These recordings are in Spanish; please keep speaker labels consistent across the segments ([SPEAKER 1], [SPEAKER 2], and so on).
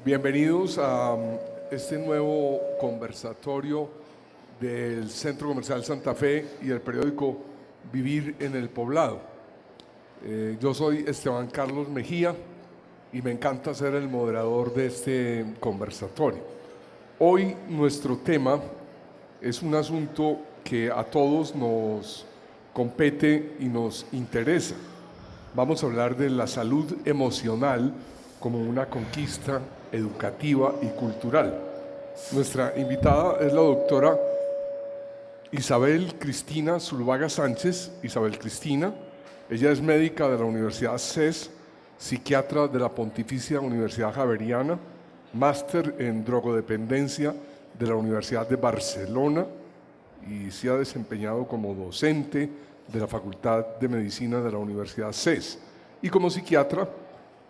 [SPEAKER 1] Bienvenidos a este nuevo conversatorio del Centro Comercial Santa Fe y el periódico Vivir en el Poblado. Yo soy Esteban Carlos Mejía y me encanta ser el moderador de este conversatorio. Hoy nuestro tema es un asunto que a todos nos compete y nos interesa. Vamos a hablar de la salud emocional como una conquista educativa y cultural. Nuestra invitada es la doctora Isabel Cristina Zuluaga Sánchez. Isabel Cristina, ella es médica de la Universidad CES, psiquiatra de la Pontificia Universidad Javeriana, máster en drogodependencia de la Universidad de Barcelona y se ha desempeñado como docente de la Facultad de Medicina de la Universidad CES y como psiquiatra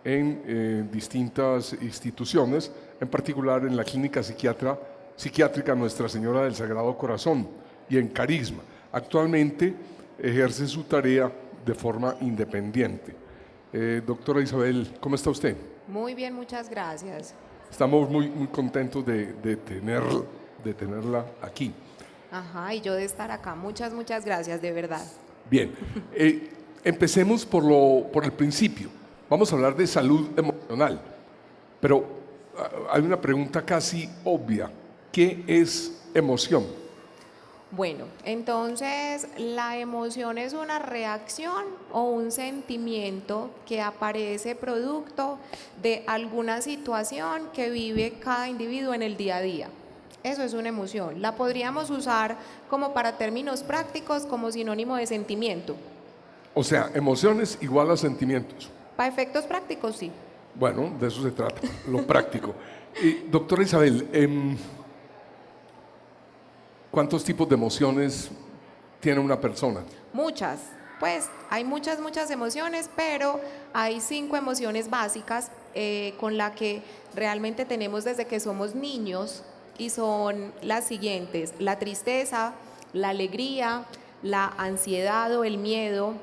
[SPEAKER 1] en distintas instituciones, en particular en la Clínica Psiquiátrica Nuestra Señora del Sagrado Corazón y en Carisma. Actualmente ejerce su tarea de forma independiente. Doctora Isabel, ¿cómo está usted?
[SPEAKER 2] Muy bien, muchas gracias.
[SPEAKER 1] Estamos muy contentos de tenerla aquí.
[SPEAKER 2] Ajá, y yo de estar acá. Muchas gracias, de verdad.
[SPEAKER 1] Bien, empecemos por el principio. Vamos a hablar de salud emocional, pero hay una pregunta casi obvia. ¿Qué es emoción?
[SPEAKER 2] Bueno, entonces la emoción es una reacción o un sentimiento que aparece producto de alguna situación que vive cada individuo en el día a día. Eso es una emoción. La podríamos usar como para términos prácticos como sinónimo de sentimiento.
[SPEAKER 1] O sea, emociones igual a sentimientos.
[SPEAKER 2] Para efectos prácticos, sí.
[SPEAKER 1] Bueno, de eso se trata, lo práctico. Doctora Isabel, ¿cuántos tipos de emociones tiene una persona?
[SPEAKER 2] Muchas. Pues hay muchas emociones, pero hay 5 emociones básicas con las que realmente tenemos desde que somos niños y son las siguientes: la tristeza, la alegría, la ansiedad o el miedo,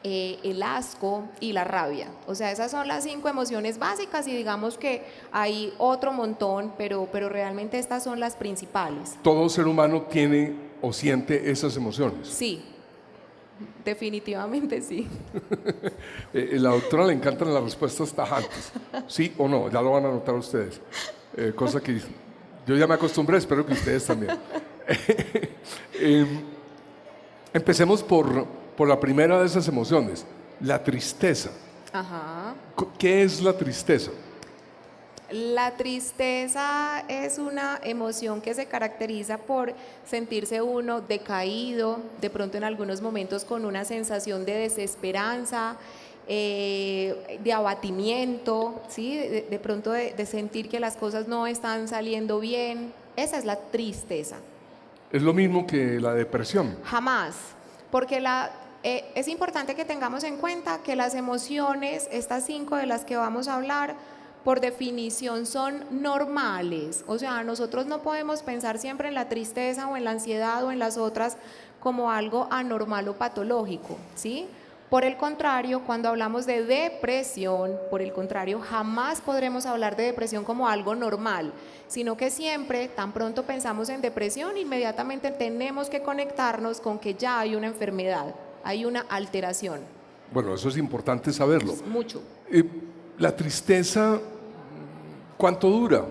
[SPEAKER 2] el asco y la rabia. O sea, esas son las 5 emociones básicas y digamos que hay otro montón, pero realmente estas son las principales.
[SPEAKER 1] ¿Todo ser humano tiene o siente esas emociones?
[SPEAKER 2] Sí, definitivamente sí.
[SPEAKER 1] La doctora le encantan las respuestas tajantes. ¿Sí o no? Ya lo van a notar ustedes. Cosa que yo ya me acostumbré, espero que ustedes también. Empecemos por la primera de esas emociones, la tristeza.
[SPEAKER 2] Ajá.
[SPEAKER 1] ¿Qué es la tristeza?
[SPEAKER 2] La tristeza es una emoción que se caracteriza por sentirse uno decaído, de pronto en algunos momentos con una sensación de desesperanza, de abatimiento, ¿sí? de pronto de sentir que las cosas no están saliendo bien. Esa es la tristeza.
[SPEAKER 1] ¿Es lo mismo que la depresión?
[SPEAKER 2] Jamás, porque es importante que tengamos en cuenta que las emociones, estas 5 de las que vamos a hablar, por definición son normales. O sea, nosotros no podemos pensar siempre en la tristeza o en la ansiedad o en las otras como algo anormal o patológico, ¿sí? Por el contrario, cuando hablamos de depresión, por el contrario, jamás podremos hablar de depresión como algo normal, sino que siempre, tan pronto pensamos en depresión, inmediatamente tenemos que conectarnos con que ya hay una enfermedad, hay una alteración.
[SPEAKER 1] Bueno, eso es importante saberlo.
[SPEAKER 2] Mucho.
[SPEAKER 1] La tristeza, ¿cuánto dura?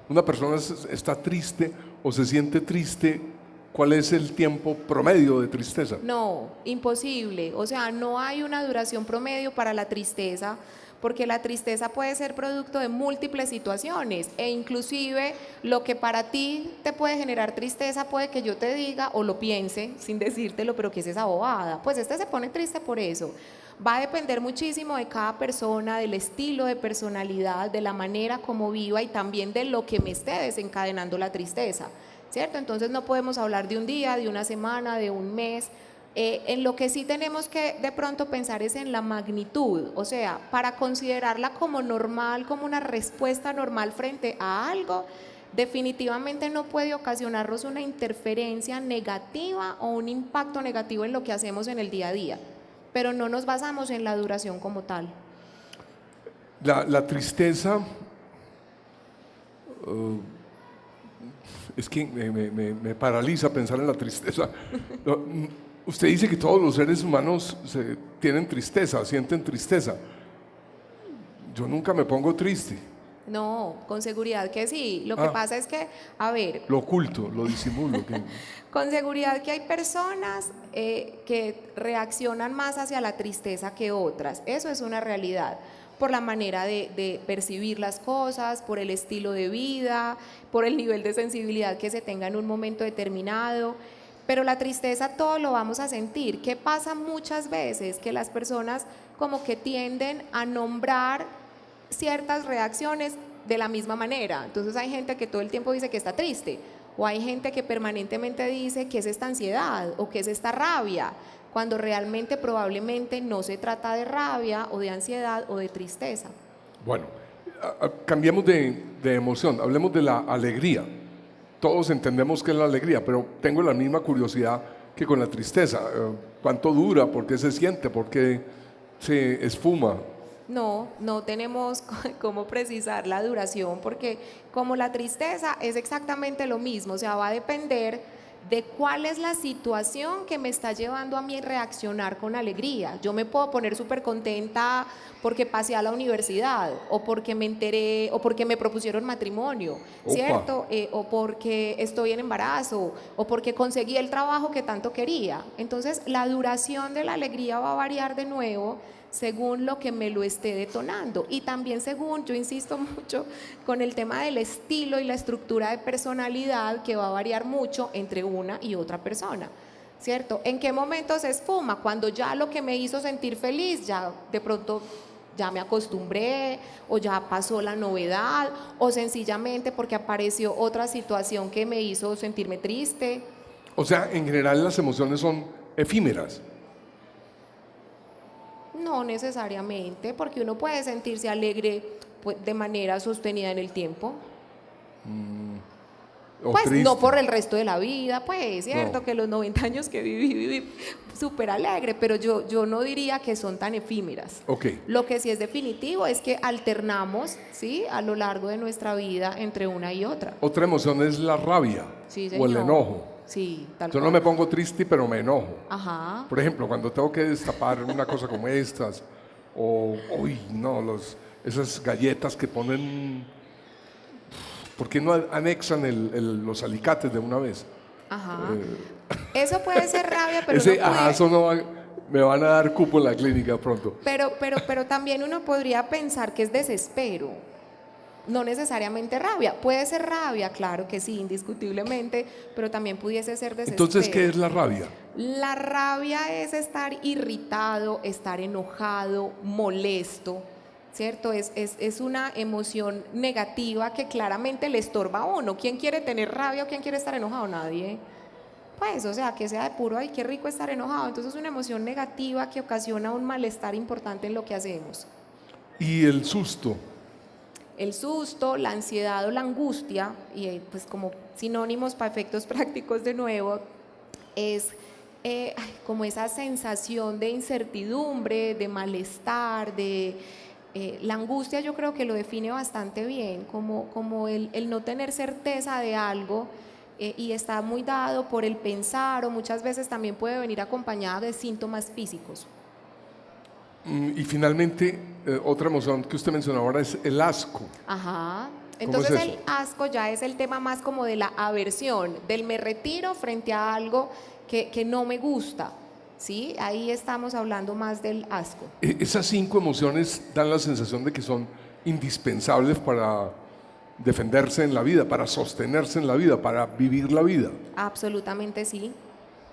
[SPEAKER 1] Una persona está triste o se siente triste. ¿Cuál es el tiempo promedio de tristeza?
[SPEAKER 2] No, imposible. O sea, no hay una duración promedio para la tristeza, porque la tristeza puede ser producto de múltiples situaciones e inclusive lo que para ti te puede generar tristeza puede que yo te diga o lo piense sin decírtelo, pero ¿qué es esa bobada? Pues se pone triste por eso. Va a depender muchísimo de cada persona, del estilo de personalidad, de la manera como viva y también de lo que me esté desencadenando la tristeza, ¿cierto? Entonces no podemos hablar de un día, de una semana, de un mes. En lo que sí tenemos que de pronto pensar es en la magnitud, o sea, para considerarla como normal, como una respuesta normal frente a algo, definitivamente no puede ocasionarnos una interferencia negativa o un impacto negativo en lo que hacemos en el día a día, pero no nos basamos en la duración como tal.
[SPEAKER 1] La tristeza Es que me paraliza pensar en la tristeza. No, usted dice que todos los seres humanos tienen tristeza, sienten tristeza. Yo nunca me pongo triste.
[SPEAKER 2] No, con seguridad que sí. Lo que pasa es que, a ver,
[SPEAKER 1] Lo oculto, lo disimulo.
[SPEAKER 2] con seguridad que hay personas que reaccionan más hacia la tristeza que otras. Eso es una realidad. Por la manera de percibir las cosas, por el estilo de vida, por el nivel de sensibilidad que se tenga en un momento determinado. Pero la tristeza todo lo vamos a sentir. ¿Qué pasa muchas veces? Que las personas como que tienden a nombrar ciertas reacciones de la misma manera. Entonces hay gente que todo el tiempo dice que está triste, o hay gente que permanentemente dice que es esta ansiedad o que es esta rabia, cuando realmente probablemente no se trata de rabia o de ansiedad o de tristeza.
[SPEAKER 1] Bueno, cambiemos de emoción, hablemos de la alegría. Todos entendemos qué es la alegría, pero tengo la misma curiosidad que con la tristeza. ¿Cuánto dura? ¿Por qué se siente? ¿Por qué se esfuma?
[SPEAKER 2] No tenemos cómo precisar la duración, porque como la tristeza es exactamente lo mismo, o sea, va a depender de cuál es la situación que me está llevando a mí a reaccionar con alegría. Yo me puedo poner súper contenta porque pasé a la universidad, o porque me enteré, o porque me propusieron matrimonio, ¿cierto? O porque estoy en embarazo, o porque conseguí el trabajo que tanto quería. Entonces, la duración de la alegría va a variar de nuevo según lo que me lo esté detonando, y también según, yo insisto mucho con el tema del estilo y la estructura de personalidad, que va a variar mucho entre una y otra persona, ¿cierto? ¿En qué momento se esfuma? Cuando ya lo que me hizo sentir feliz, ya de pronto ya me acostumbré, o ya pasó la novedad, o sencillamente porque apareció otra situación que me hizo sentirme triste.
[SPEAKER 1] O sea, en general las emociones son efímeras.
[SPEAKER 2] No necesariamente, porque uno puede sentirse alegre, pues, de manera sostenida en el tiempo.
[SPEAKER 1] O
[SPEAKER 2] Pues
[SPEAKER 1] triste.
[SPEAKER 2] no por el resto de la vida, pues, cierto,
[SPEAKER 1] No.
[SPEAKER 2] que los 90 años que viví súper alegre, pero yo no diría que son tan efímeras.
[SPEAKER 1] Ok.
[SPEAKER 2] Lo que sí es definitivo es que alternamos, ¿sí?, a lo largo de nuestra vida entre una y otra.
[SPEAKER 1] Otra emoción es la rabia,
[SPEAKER 2] Sí,
[SPEAKER 1] o el
[SPEAKER 2] señor.
[SPEAKER 1] enojo.
[SPEAKER 2] Sí, tal
[SPEAKER 1] Yo
[SPEAKER 2] cual.
[SPEAKER 1] no me pongo triste, pero me enojo.
[SPEAKER 2] Ajá.
[SPEAKER 1] Por ejemplo, cuando tengo que destapar una cosa como estas, o, uy, no, esas galletas que ponen, ¿por qué no anexan los alicates de una vez?
[SPEAKER 2] Ajá. Eso puede ser rabia, pero
[SPEAKER 1] Eso no me van a dar cupo en la clínica pronto.
[SPEAKER 2] Pero también uno podría pensar que es desespero, no necesariamente rabia. Puede ser rabia, claro que sí, indiscutiblemente, pero también pudiese ser desespero.
[SPEAKER 1] Entonces, ¿qué es la rabia?
[SPEAKER 2] La rabia es estar irritado, estar enojado, molesto, ¿cierto? Es una emoción negativa que claramente le estorba a uno. ¿Quién quiere tener rabia o quién quiere estar enojado? Nadie. Pues, o sea, que sea de puro, ay, qué rico estar enojado. Entonces es una emoción negativa que ocasiona un malestar importante en lo que hacemos.
[SPEAKER 1] Y el susto.
[SPEAKER 2] El susto, la ansiedad o la angustia, y pues como sinónimos para efectos prácticos de nuevo, es como esa sensación de incertidumbre, de malestar, la angustia. Yo creo que lo define bastante bien, como el no tener certeza de algo, y está muy dado por el pensar, o muchas veces también puede venir acompañada de síntomas físicos.
[SPEAKER 1] Y finalmente, otra emoción que usted mencionó ahora es el asco.
[SPEAKER 2] Ajá.
[SPEAKER 1] ¿Cómo
[SPEAKER 2] Entonces
[SPEAKER 1] es eso?
[SPEAKER 2] el asco ya es el tema más como de la aversión, del me retiro frente a algo que no me gusta, ¿sí? Ahí estamos hablando más del asco.
[SPEAKER 1] Esas 5 emociones dan la sensación de que son indispensables para defenderse en la vida, para sostenerse en la vida, para vivir la vida.
[SPEAKER 2] Absolutamente sí.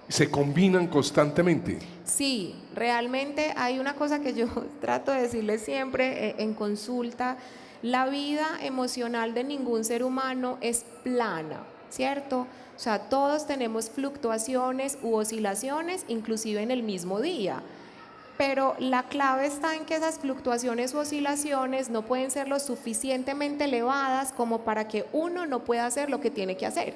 [SPEAKER 1] Se combinan constantemente.
[SPEAKER 2] Sí, realmente hay una cosa que yo trato de decirles siempre en consulta: la vida emocional de ningún ser humano es plana, ¿cierto? O sea, todos tenemos fluctuaciones u oscilaciones, inclusive en el mismo día. Pero la clave está en que esas fluctuaciones u oscilaciones no pueden ser lo suficientemente elevadas como para que uno no pueda hacer lo que tiene que hacer,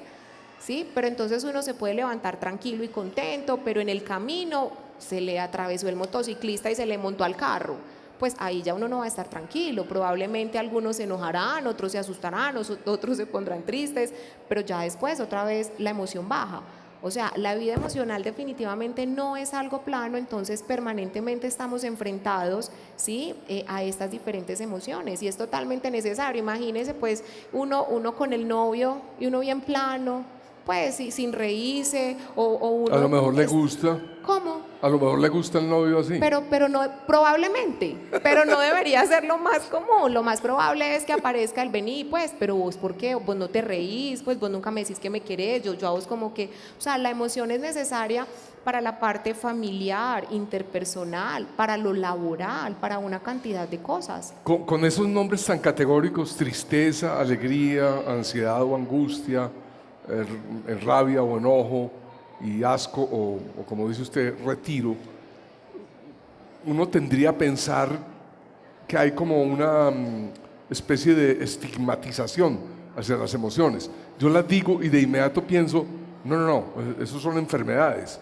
[SPEAKER 2] ¿sí? Pero entonces uno se puede levantar tranquilo y contento, pero en el camino se le atravesó el motociclista y se le montó al carro. pues ahí ya uno no va a estar tranquilo. Probablemente algunos se enojarán, otros se asustarán, otros se pondrán tristes, pero ya después otra vez la emoción baja. O sea, la vida emocional definitivamente no es algo plano, entonces permanentemente estamos enfrentados, ¿sí? A estas diferentes emociones y es totalmente necesario. Imagínense pues uno con el novio y uno bien plano, pues sin reírse o uno...
[SPEAKER 1] A lo mejor le gusta.
[SPEAKER 2] ¿Cómo?
[SPEAKER 1] A lo mejor le gusta el novio así.
[SPEAKER 2] Pero no, probablemente, pero no debería ser lo más común. Lo más probable es que aparezca el vení, pues, pero vos, ¿por qué? Vos no te reís, pues vos nunca me decís que me querés, yo a vos como que, o sea, la emoción es necesaria para la parte familiar, interpersonal, para lo laboral, para una cantidad de cosas.
[SPEAKER 1] Con esos nombres tan categóricos, tristeza, alegría, ansiedad o angustia, rabia o enojo y asco o como dice usted, retiro, uno tendría a pensar que hay como una especie de estigmatización hacia las emociones. Yo las digo y de inmediato pienso, no, eso son enfermedades.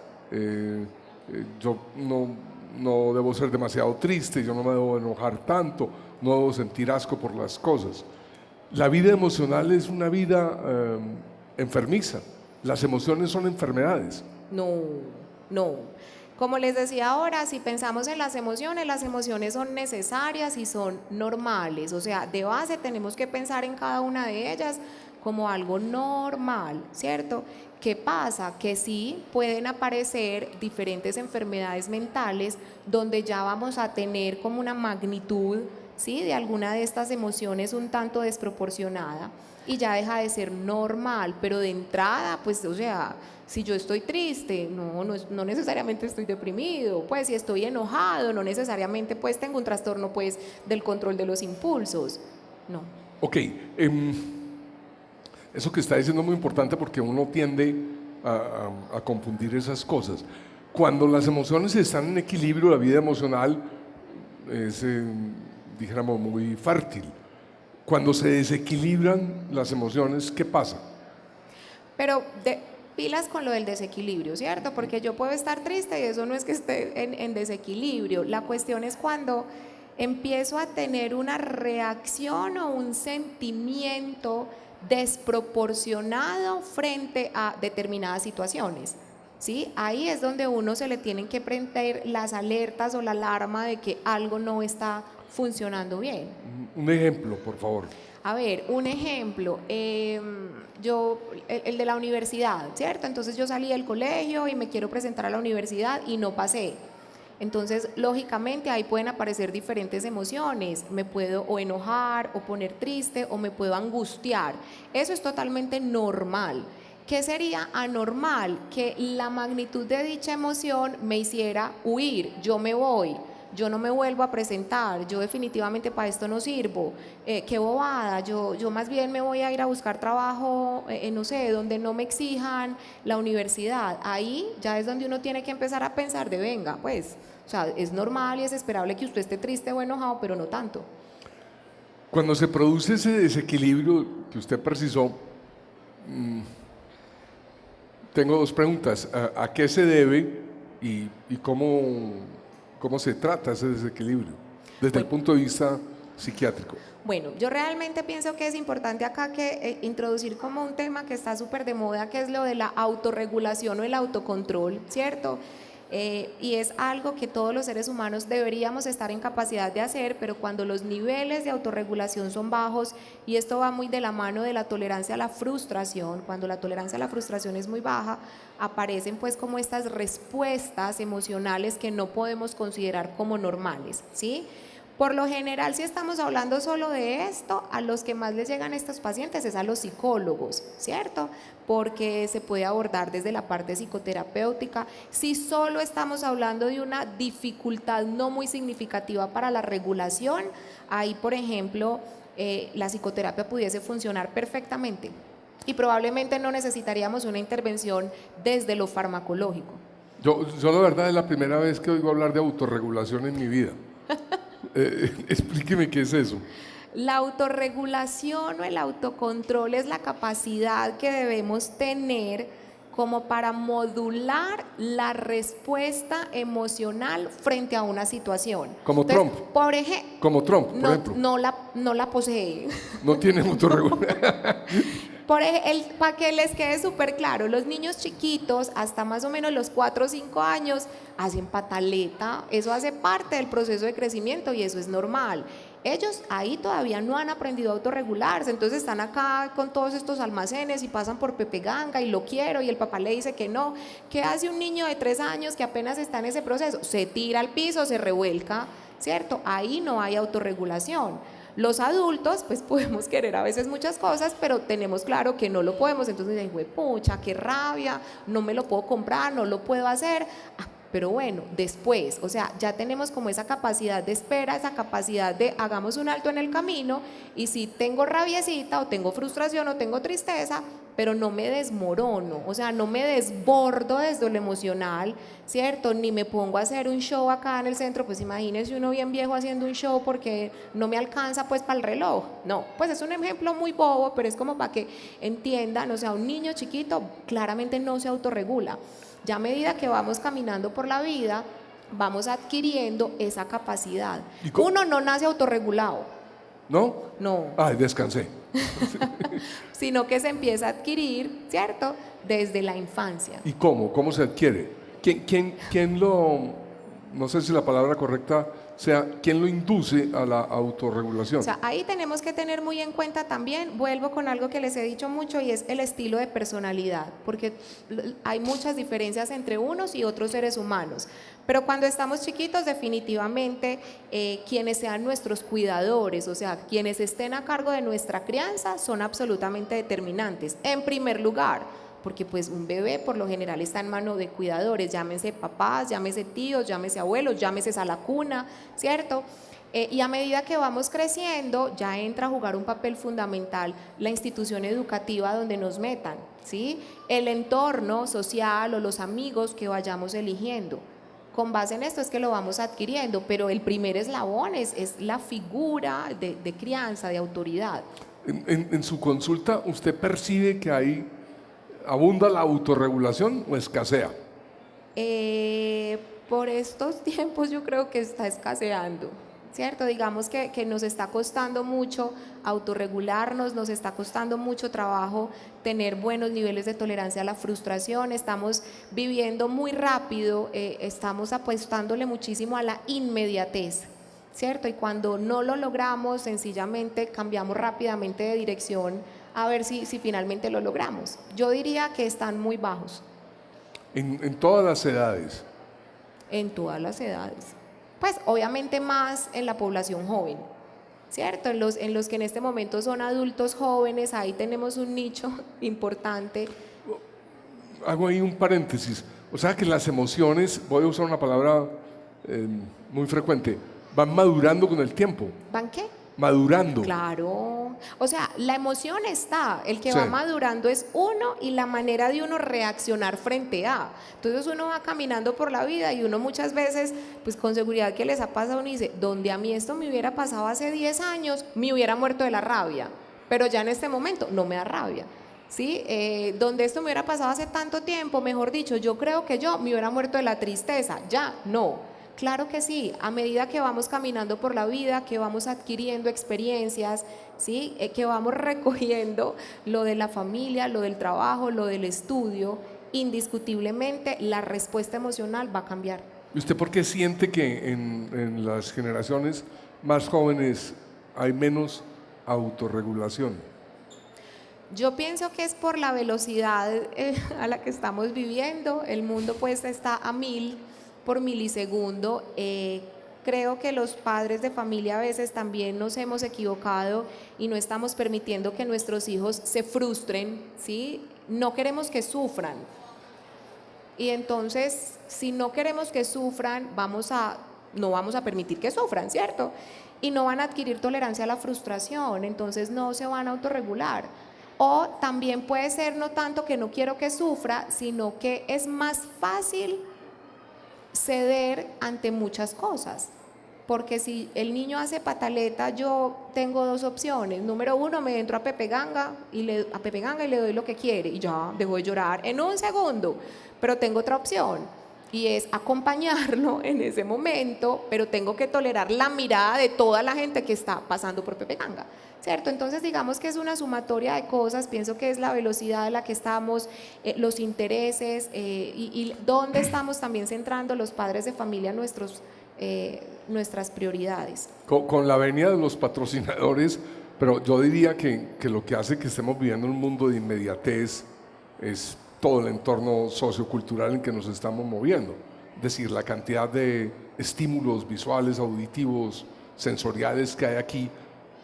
[SPEAKER 1] Yo no debo ser demasiado triste, yo no me debo enojar tanto, no debo sentir asco por las cosas. La vida emocional es una vida enfermiza. Las emociones son enfermedades.
[SPEAKER 2] No. Como les decía ahora, si pensamos en las emociones son necesarias y son normales. O sea, de base tenemos que pensar en cada una de ellas como algo normal, ¿cierto? ¿Qué pasa? Que sí pueden aparecer diferentes enfermedades mentales donde ya vamos a tener como una magnitud, ¿sí?, de alguna de estas emociones un tanto desproporcionada y ya deja de ser normal, pero de entrada, pues, o sea, si yo estoy triste, no necesariamente estoy deprimido, pues si estoy enojado, no necesariamente pues tengo un trastorno pues del control de los impulsos, no.
[SPEAKER 1] Ok, eso que está diciendo es muy importante porque uno tiende a confundir esas cosas. Cuando las emociones están en equilibrio, la vida emocional es, dijéramos, muy fértil. Cuando se desequilibran las emociones, ¿qué pasa?
[SPEAKER 2] Pero pilas con lo del desequilibrio, ¿cierto? Porque yo puedo estar triste y eso no es que esté en desequilibrio. La cuestión es cuando empiezo a tener una reacción o un sentimiento desproporcionado frente a determinadas situaciones, ¿sí? Ahí es donde uno se le tienen que prender las alertas o la alarma de que algo no está funcionando bien.
[SPEAKER 1] Un ejemplo, por favor.
[SPEAKER 2] A ver, un ejemplo, el de la universidad, ¿cierto? Entonces yo salí del colegio y me quiero presentar a la universidad y no pasé. Entonces, lógicamente, ahí pueden aparecer diferentes emociones. Me puedo o enojar, o poner triste, o me puedo angustiar. Eso es totalmente normal. ¿Qué sería anormal? Que la magnitud de dicha emoción me hiciera huir, yo me voy. Yo no me vuelvo a presentar, yo definitivamente para esto no sirvo, qué bobada, yo más bien me voy a ir a buscar trabajo, no sé, donde no me exijan la universidad. Ahí ya es donde uno tiene que empezar a pensar de venga, pues, o sea, es normal y es esperable que usted esté triste o enojado, pero no tanto.
[SPEAKER 1] Cuando se produce ese desequilibrio que usted precisó, tengo dos preguntas. ¿A qué se debe y cómo se trata ese desequilibrio desde el punto de vista psiquiátrico?
[SPEAKER 2] Bueno, yo realmente pienso que es importante acá que introducir como un tema que está súper de moda, que es lo de la autorregulación o el autocontrol, ¿cierto? Y es algo que todos los seres humanos deberíamos estar en capacidad de hacer, pero cuando los niveles de autorregulación son bajos, y esto va muy de la mano de la tolerancia a la frustración, cuando la tolerancia a la frustración es muy baja, aparecen pues como estas respuestas emocionales que no podemos considerar como normales, ¿sí? Por lo general, si estamos hablando solo de esto, a los que más les llegan estos pacientes es a los psicólogos, ¿cierto? Porque se puede abordar desde la parte psicoterapéutica. Si solo estamos hablando de una dificultad no muy significativa para la regulación, ahí, por ejemplo, la psicoterapia pudiese funcionar perfectamente y probablemente no necesitaríamos una intervención desde lo farmacológico.
[SPEAKER 1] Yo la verdad es la primera vez que oigo hablar de autorregulación en mi vida. Explíqueme qué es eso.
[SPEAKER 2] La autorregulación o el autocontrol es la capacidad que debemos tener como para modular la respuesta emocional frente a una situación.
[SPEAKER 1] Como
[SPEAKER 2] Entonces,
[SPEAKER 1] Trump.
[SPEAKER 2] Por ejemplo,
[SPEAKER 1] Como Trump, por ejemplo.
[SPEAKER 2] no la posee.
[SPEAKER 1] No tiene autorregulación.
[SPEAKER 2] Para que les quede súper claro, los niños chiquitos, hasta más o menos los 4 o 5 años, hacen pataleta. Eso hace parte del proceso de crecimiento y eso es normal. Ellos ahí todavía no han aprendido a autorregularse, entonces están acá con todos estos almacenes y pasan por Pepe Ganga y lo quiero y el papá le dice que no. ¿Qué hace un niño de 3 años que apenas está en ese proceso? Se tira al piso, se revuelca, ¿cierto? Ahí no hay autorregulación. Los adultos pues podemos querer a veces muchas cosas, pero tenemos claro que no lo podemos, entonces digo, pucha, qué rabia, no me lo puedo comprar, no lo puedo hacer. Pero bueno, después, o sea, ya tenemos como esa capacidad de espera, esa capacidad de hagamos un alto en el camino y si tengo rabiecita o tengo frustración o tengo tristeza, pero no me desmorono, o sea, no me desbordo desde lo emocional, ¿cierto? Ni me pongo a hacer un show acá en el centro, pues imagínense uno bien viejo haciendo un show porque no me alcanza pues para el reloj. No, pues es un ejemplo muy bobo, pero es como para que entiendan, o sea, un niño chiquito claramente no se autorregula. Ya a medida que vamos caminando por la vida, vamos adquiriendo esa capacidad. Uno no nace autorregulado.
[SPEAKER 1] ¿No?
[SPEAKER 2] No.
[SPEAKER 1] Ay, descansé.
[SPEAKER 2] Sino que se empieza a adquirir, ¿cierto? Desde la infancia.
[SPEAKER 1] ¿Y cómo? ¿Cómo se adquiere? ¿Quién lo, no sé si la palabra correcta sea, quién lo induce a la autorregulación?
[SPEAKER 2] O sea, ahí tenemos que tener muy en cuenta también, vuelvo con algo que les he dicho mucho y es el estilo de personalidad, porque hay muchas diferencias entre unos y otros seres humanos. Pero cuando estamos chiquitos, definitivamente quienes sean nuestros cuidadores, o sea, quienes estén a cargo de nuestra crianza, son absolutamente determinantes. En primer lugar, porque pues un bebé por lo general está en manos de cuidadores, llámese papás, llámese tíos, llámese abuelos, llámese a la cuna, ¿cierto? Y a medida que vamos creciendo, ya entra a jugar un papel fundamental la institución educativa donde nos metan, ¿sí? El entorno social o los amigos que vayamos eligiendo. Con base en esto es que lo vamos adquiriendo, pero el primer eslabón es la figura de crianza, de autoridad.
[SPEAKER 1] En su consulta, ¿usted percibe que abunda la autorregulación o escasea?
[SPEAKER 2] Por estos tiempos yo creo que está escaseando, ¿cierto? Digamos que nos está costando mucho autorregularnos, nos está costando mucho trabajo tener buenos niveles de tolerancia a la frustración, estamos viviendo muy rápido, estamos apostándole muchísimo a la inmediatez, ¿cierto? Y cuando no lo logramos, sencillamente cambiamos rápidamente de dirección a ver si finalmente lo logramos. Yo diría que están muy bajos.
[SPEAKER 1] En todas las edades.
[SPEAKER 2] En todas las edades. Pues obviamente más en la población joven, ¿cierto? En los que en este momento son adultos jóvenes, ahí tenemos un nicho importante.
[SPEAKER 1] Hago ahí un paréntesis. O sea que las emociones, voy a usar una palabra muy frecuente, van madurando con el tiempo.
[SPEAKER 2] ¿Van qué?
[SPEAKER 1] Madurando.
[SPEAKER 2] Claro, o sea, la emoción está, el que
[SPEAKER 1] Sí.
[SPEAKER 2] va madurando es uno y la manera de uno reaccionar frente a. Entonces uno va caminando por la vida y uno muchas veces, pues con seguridad que les ha pasado, uno dice, donde a mí esto me hubiera pasado hace 10 años, me hubiera muerto de la rabia, pero ya en este momento no me da rabia. ¿Sí? Donde esto me hubiera pasado hace tanto tiempo, mejor dicho, yo creo que yo me hubiera muerto de la tristeza, ya no. Claro que sí, a medida que vamos caminando por la vida, que vamos adquiriendo experiencias, ¿sí? Que vamos recogiendo lo de la familia, lo del trabajo, lo del estudio, indiscutiblemente la respuesta emocional va a cambiar.
[SPEAKER 1] ¿Y usted por qué siente que en las generaciones más jóvenes hay menos autorregulación?
[SPEAKER 2] Yo pienso que es por la velocidad a la que estamos viviendo, el mundo pues está a 1000 por milisegundo. Creo que los padres de familia a veces también nos hemos equivocado y no estamos permitiendo que nuestros hijos se frustren, ¿sí? No queremos que sufran. Y entonces, si no queremos que sufran, no vamos a permitir que sufran, ¿cierto? Y no van a adquirir tolerancia a la frustración, entonces no se van a autorregular. O también puede ser no tanto que no quiero que sufra, sino que es más fácil ceder ante muchas cosas, porque si el niño hace pataleta, yo tengo dos opciones. Número uno, me entro a Pepe Ganga y le doy lo que quiere y ya dejó de llorar en un segundo. Pero tengo otra opción y es acompañarlo en ese momento, pero tengo que tolerar la mirada de toda la gente que está pasando por Pepe Ganga, ¿cierto? Entonces digamos que es una sumatoria de cosas. Pienso que es la velocidad a la que estamos, los intereses y dónde estamos también centrando los padres de familia nuestras prioridades.
[SPEAKER 1] Con la venia de los patrocinadores, pero yo diría que lo que hace que estemos viviendo en un mundo de inmediatez es todo el entorno sociocultural en que nos estamos moviendo. Es decir, la cantidad de estímulos visuales, auditivos, sensoriales que hay aquí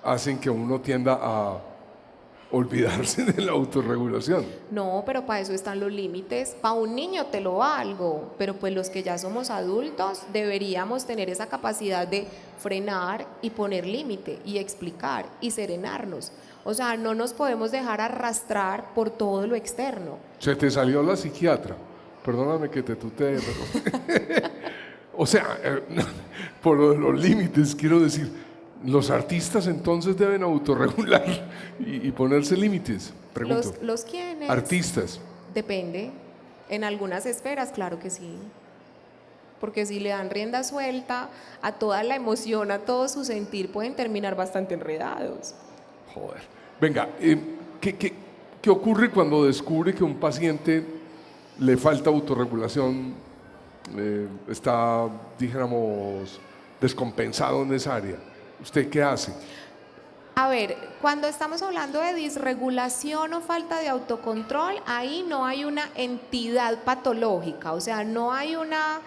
[SPEAKER 1] hacen que uno tienda a olvidarse de la autorregulación.
[SPEAKER 2] No, pero para eso están los límites. Para un niño te lo valgo, pero pues los que ya somos adultos deberíamos tener esa capacidad de frenar y poner límite y explicar y serenarnos. O sea, no nos podemos dejar arrastrar por todo lo externo.
[SPEAKER 1] Se te salió la psiquiatra. Perdóname que te tutee, pero... O sea, por lo de los límites, quiero decir, los artistas entonces deben autorregular y ponerse límites. Pregunto.
[SPEAKER 2] ¿Los quiénes?
[SPEAKER 1] Artistas.
[SPEAKER 2] Depende. En algunas esferas, claro que sí. Porque si le dan rienda suelta a toda la emoción, a todo su sentir, pueden terminar bastante enredados.
[SPEAKER 1] Joder. Venga, ¿qué ocurre cuando descubre que a un paciente le falta autorregulación, está, dijéramos, descompensado en esa área? ¿Usted qué hace?
[SPEAKER 2] A ver, cuando estamos hablando de disregulación o falta de autocontrol, ahí no hay una entidad patológica, o sea, no hay una...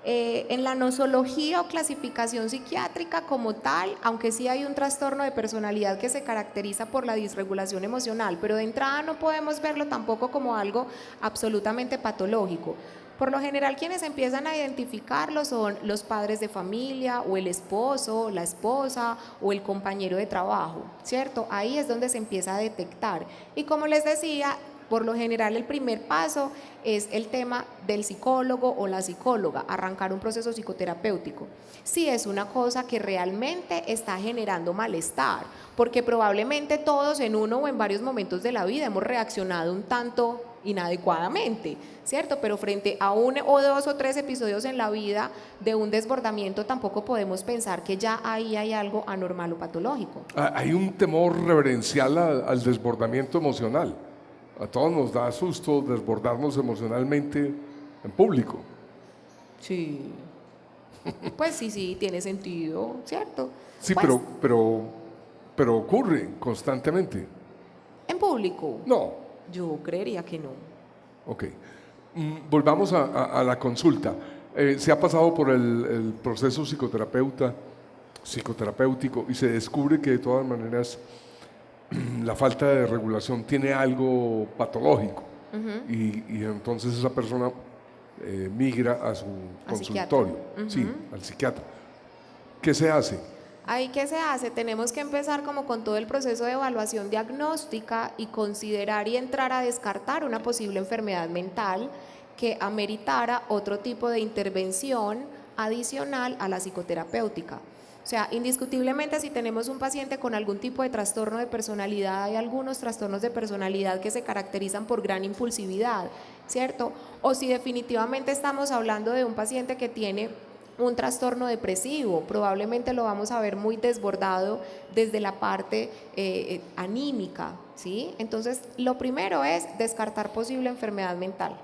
[SPEAKER 2] en la nosología o clasificación psiquiátrica como tal, aunque sí hay un trastorno de personalidad que se caracteriza por la disregulación emocional, pero de entrada no podemos verlo tampoco como algo absolutamente patológico. Por lo general, quienes empiezan a identificarlo son los padres de familia o el esposo, la esposa o el compañero de trabajo, ¿cierto? Ahí es donde se empieza a detectar. Y como les decía, por lo general el primer paso es el tema del psicólogo o la psicóloga, arrancar un proceso psicoterapéutico. Si es una cosa que realmente está generando malestar, porque probablemente todos en uno o en varios momentos de la vida hemos reaccionado un tanto inadecuadamente, ¿cierto? Pero frente a uno o dos o tres episodios en la vida de un desbordamiento tampoco podemos pensar que ya ahí hay algo anormal o patológico.
[SPEAKER 1] Hay un temor reverencial al desbordamiento emocional. A todos nos da susto desbordarnos emocionalmente en público.
[SPEAKER 2] Sí. Pues sí, tiene sentido, ¿cierto?
[SPEAKER 1] Sí,
[SPEAKER 2] pues,
[SPEAKER 1] pero ocurre constantemente.
[SPEAKER 2] ¿En público?
[SPEAKER 1] No.
[SPEAKER 2] Yo creería que no.
[SPEAKER 1] Ok. Volvamos a la consulta. Se ha pasado por el proceso psicoterapéutico y se descubre que de todas maneras la falta de regulación tiene algo patológico. Y entonces esa persona migra a su consultorio, sí, al psiquiatra. ¿Qué se hace?
[SPEAKER 2] Ahí, ¿qué se hace? Tenemos que empezar como con todo el proceso de evaluación diagnóstica y considerar y entrar a descartar una posible enfermedad mental que ameritara otro tipo de intervención adicional a la psicoterapéutica. O sea, indiscutiblemente si tenemos un paciente con algún tipo de trastorno de personalidad, hay algunos trastornos de personalidad que se caracterizan por gran impulsividad, ¿cierto? O si definitivamente estamos hablando de un paciente que tiene un trastorno depresivo, probablemente lo vamos a ver muy desbordado desde la parte anímica, ¿sí? Entonces, lo primero es descartar posible enfermedad mental.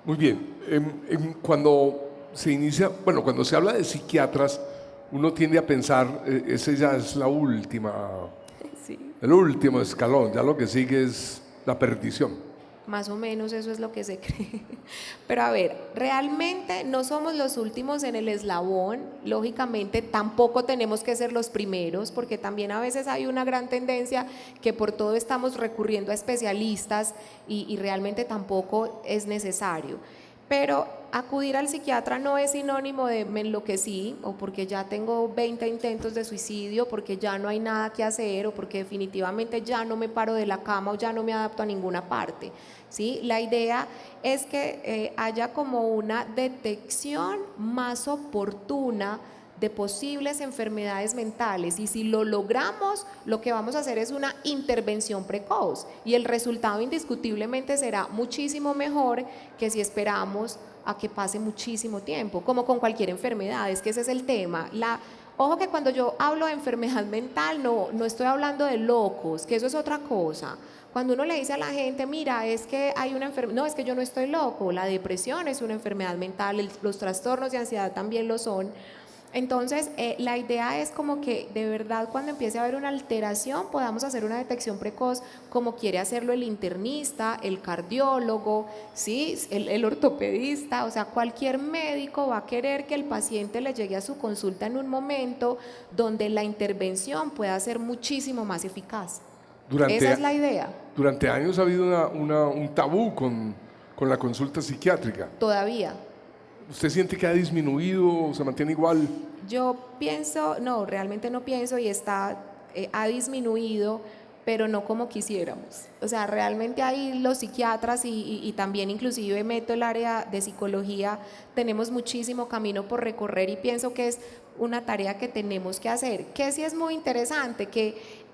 [SPEAKER 1] Muy bien. Cuando se inicia, bueno, cuando se habla de psiquiatras, uno tiende a pensar, ese ya es la última, sí, el último escalón, ya lo que sigue es la perdición.
[SPEAKER 2] Más o menos eso es lo que se cree. Pero a ver, realmente no somos los últimos en el eslabón, lógicamente tampoco tenemos que ser los primeros, porque también a veces hay una gran tendencia que por todo estamos recurriendo a especialistas y realmente tampoco es necesario. Pero acudir al psiquiatra no es sinónimo de me enloquecí o porque ya tengo 20 intentos de suicidio, porque ya no hay nada que hacer o porque definitivamente ya no me paro de la cama o ya no me adapto a ninguna parte, ¿sí? La idea es que haya como una detección más oportuna de posibles enfermedades mentales, y si lo logramos, lo que vamos a hacer es una intervención precoz y el resultado indiscutiblemente será muchísimo mejor que si esperamos a que pase muchísimo tiempo, como con cualquier enfermedad. Es que ese es el tema. Ojo que cuando yo hablo de enfermedad mental no estoy hablando de locos, que eso es otra cosa. Cuando uno le dice a la gente, mira, es que hay una enfermedad, no, es que yo no estoy loco, la depresión es una enfermedad mental, los trastornos de ansiedad también lo son. Entonces, la idea es como que de verdad cuando empiece a haber una alteración podamos hacer una detección precoz, como quiere hacerlo el internista, el cardiólogo, ¿sí? el ortopedista, o sea, cualquier médico va a querer que el paciente le llegue a su consulta en un momento donde la intervención pueda ser muchísimo más eficaz. Esa es la idea.
[SPEAKER 1] Durante años ha habido un tabú con la consulta psiquiátrica.
[SPEAKER 2] Todavía.
[SPEAKER 1] ¿Usted siente que ha disminuido o se mantiene igual?
[SPEAKER 2] Yo pienso, no, realmente no pienso y ha disminuido, pero no como quisiéramos. O sea, realmente ahí los psiquiatras y también inclusive meto el área de psicología, tenemos muchísimo camino por recorrer y pienso que es una tarea que tenemos que hacer. Que sí es muy interesante que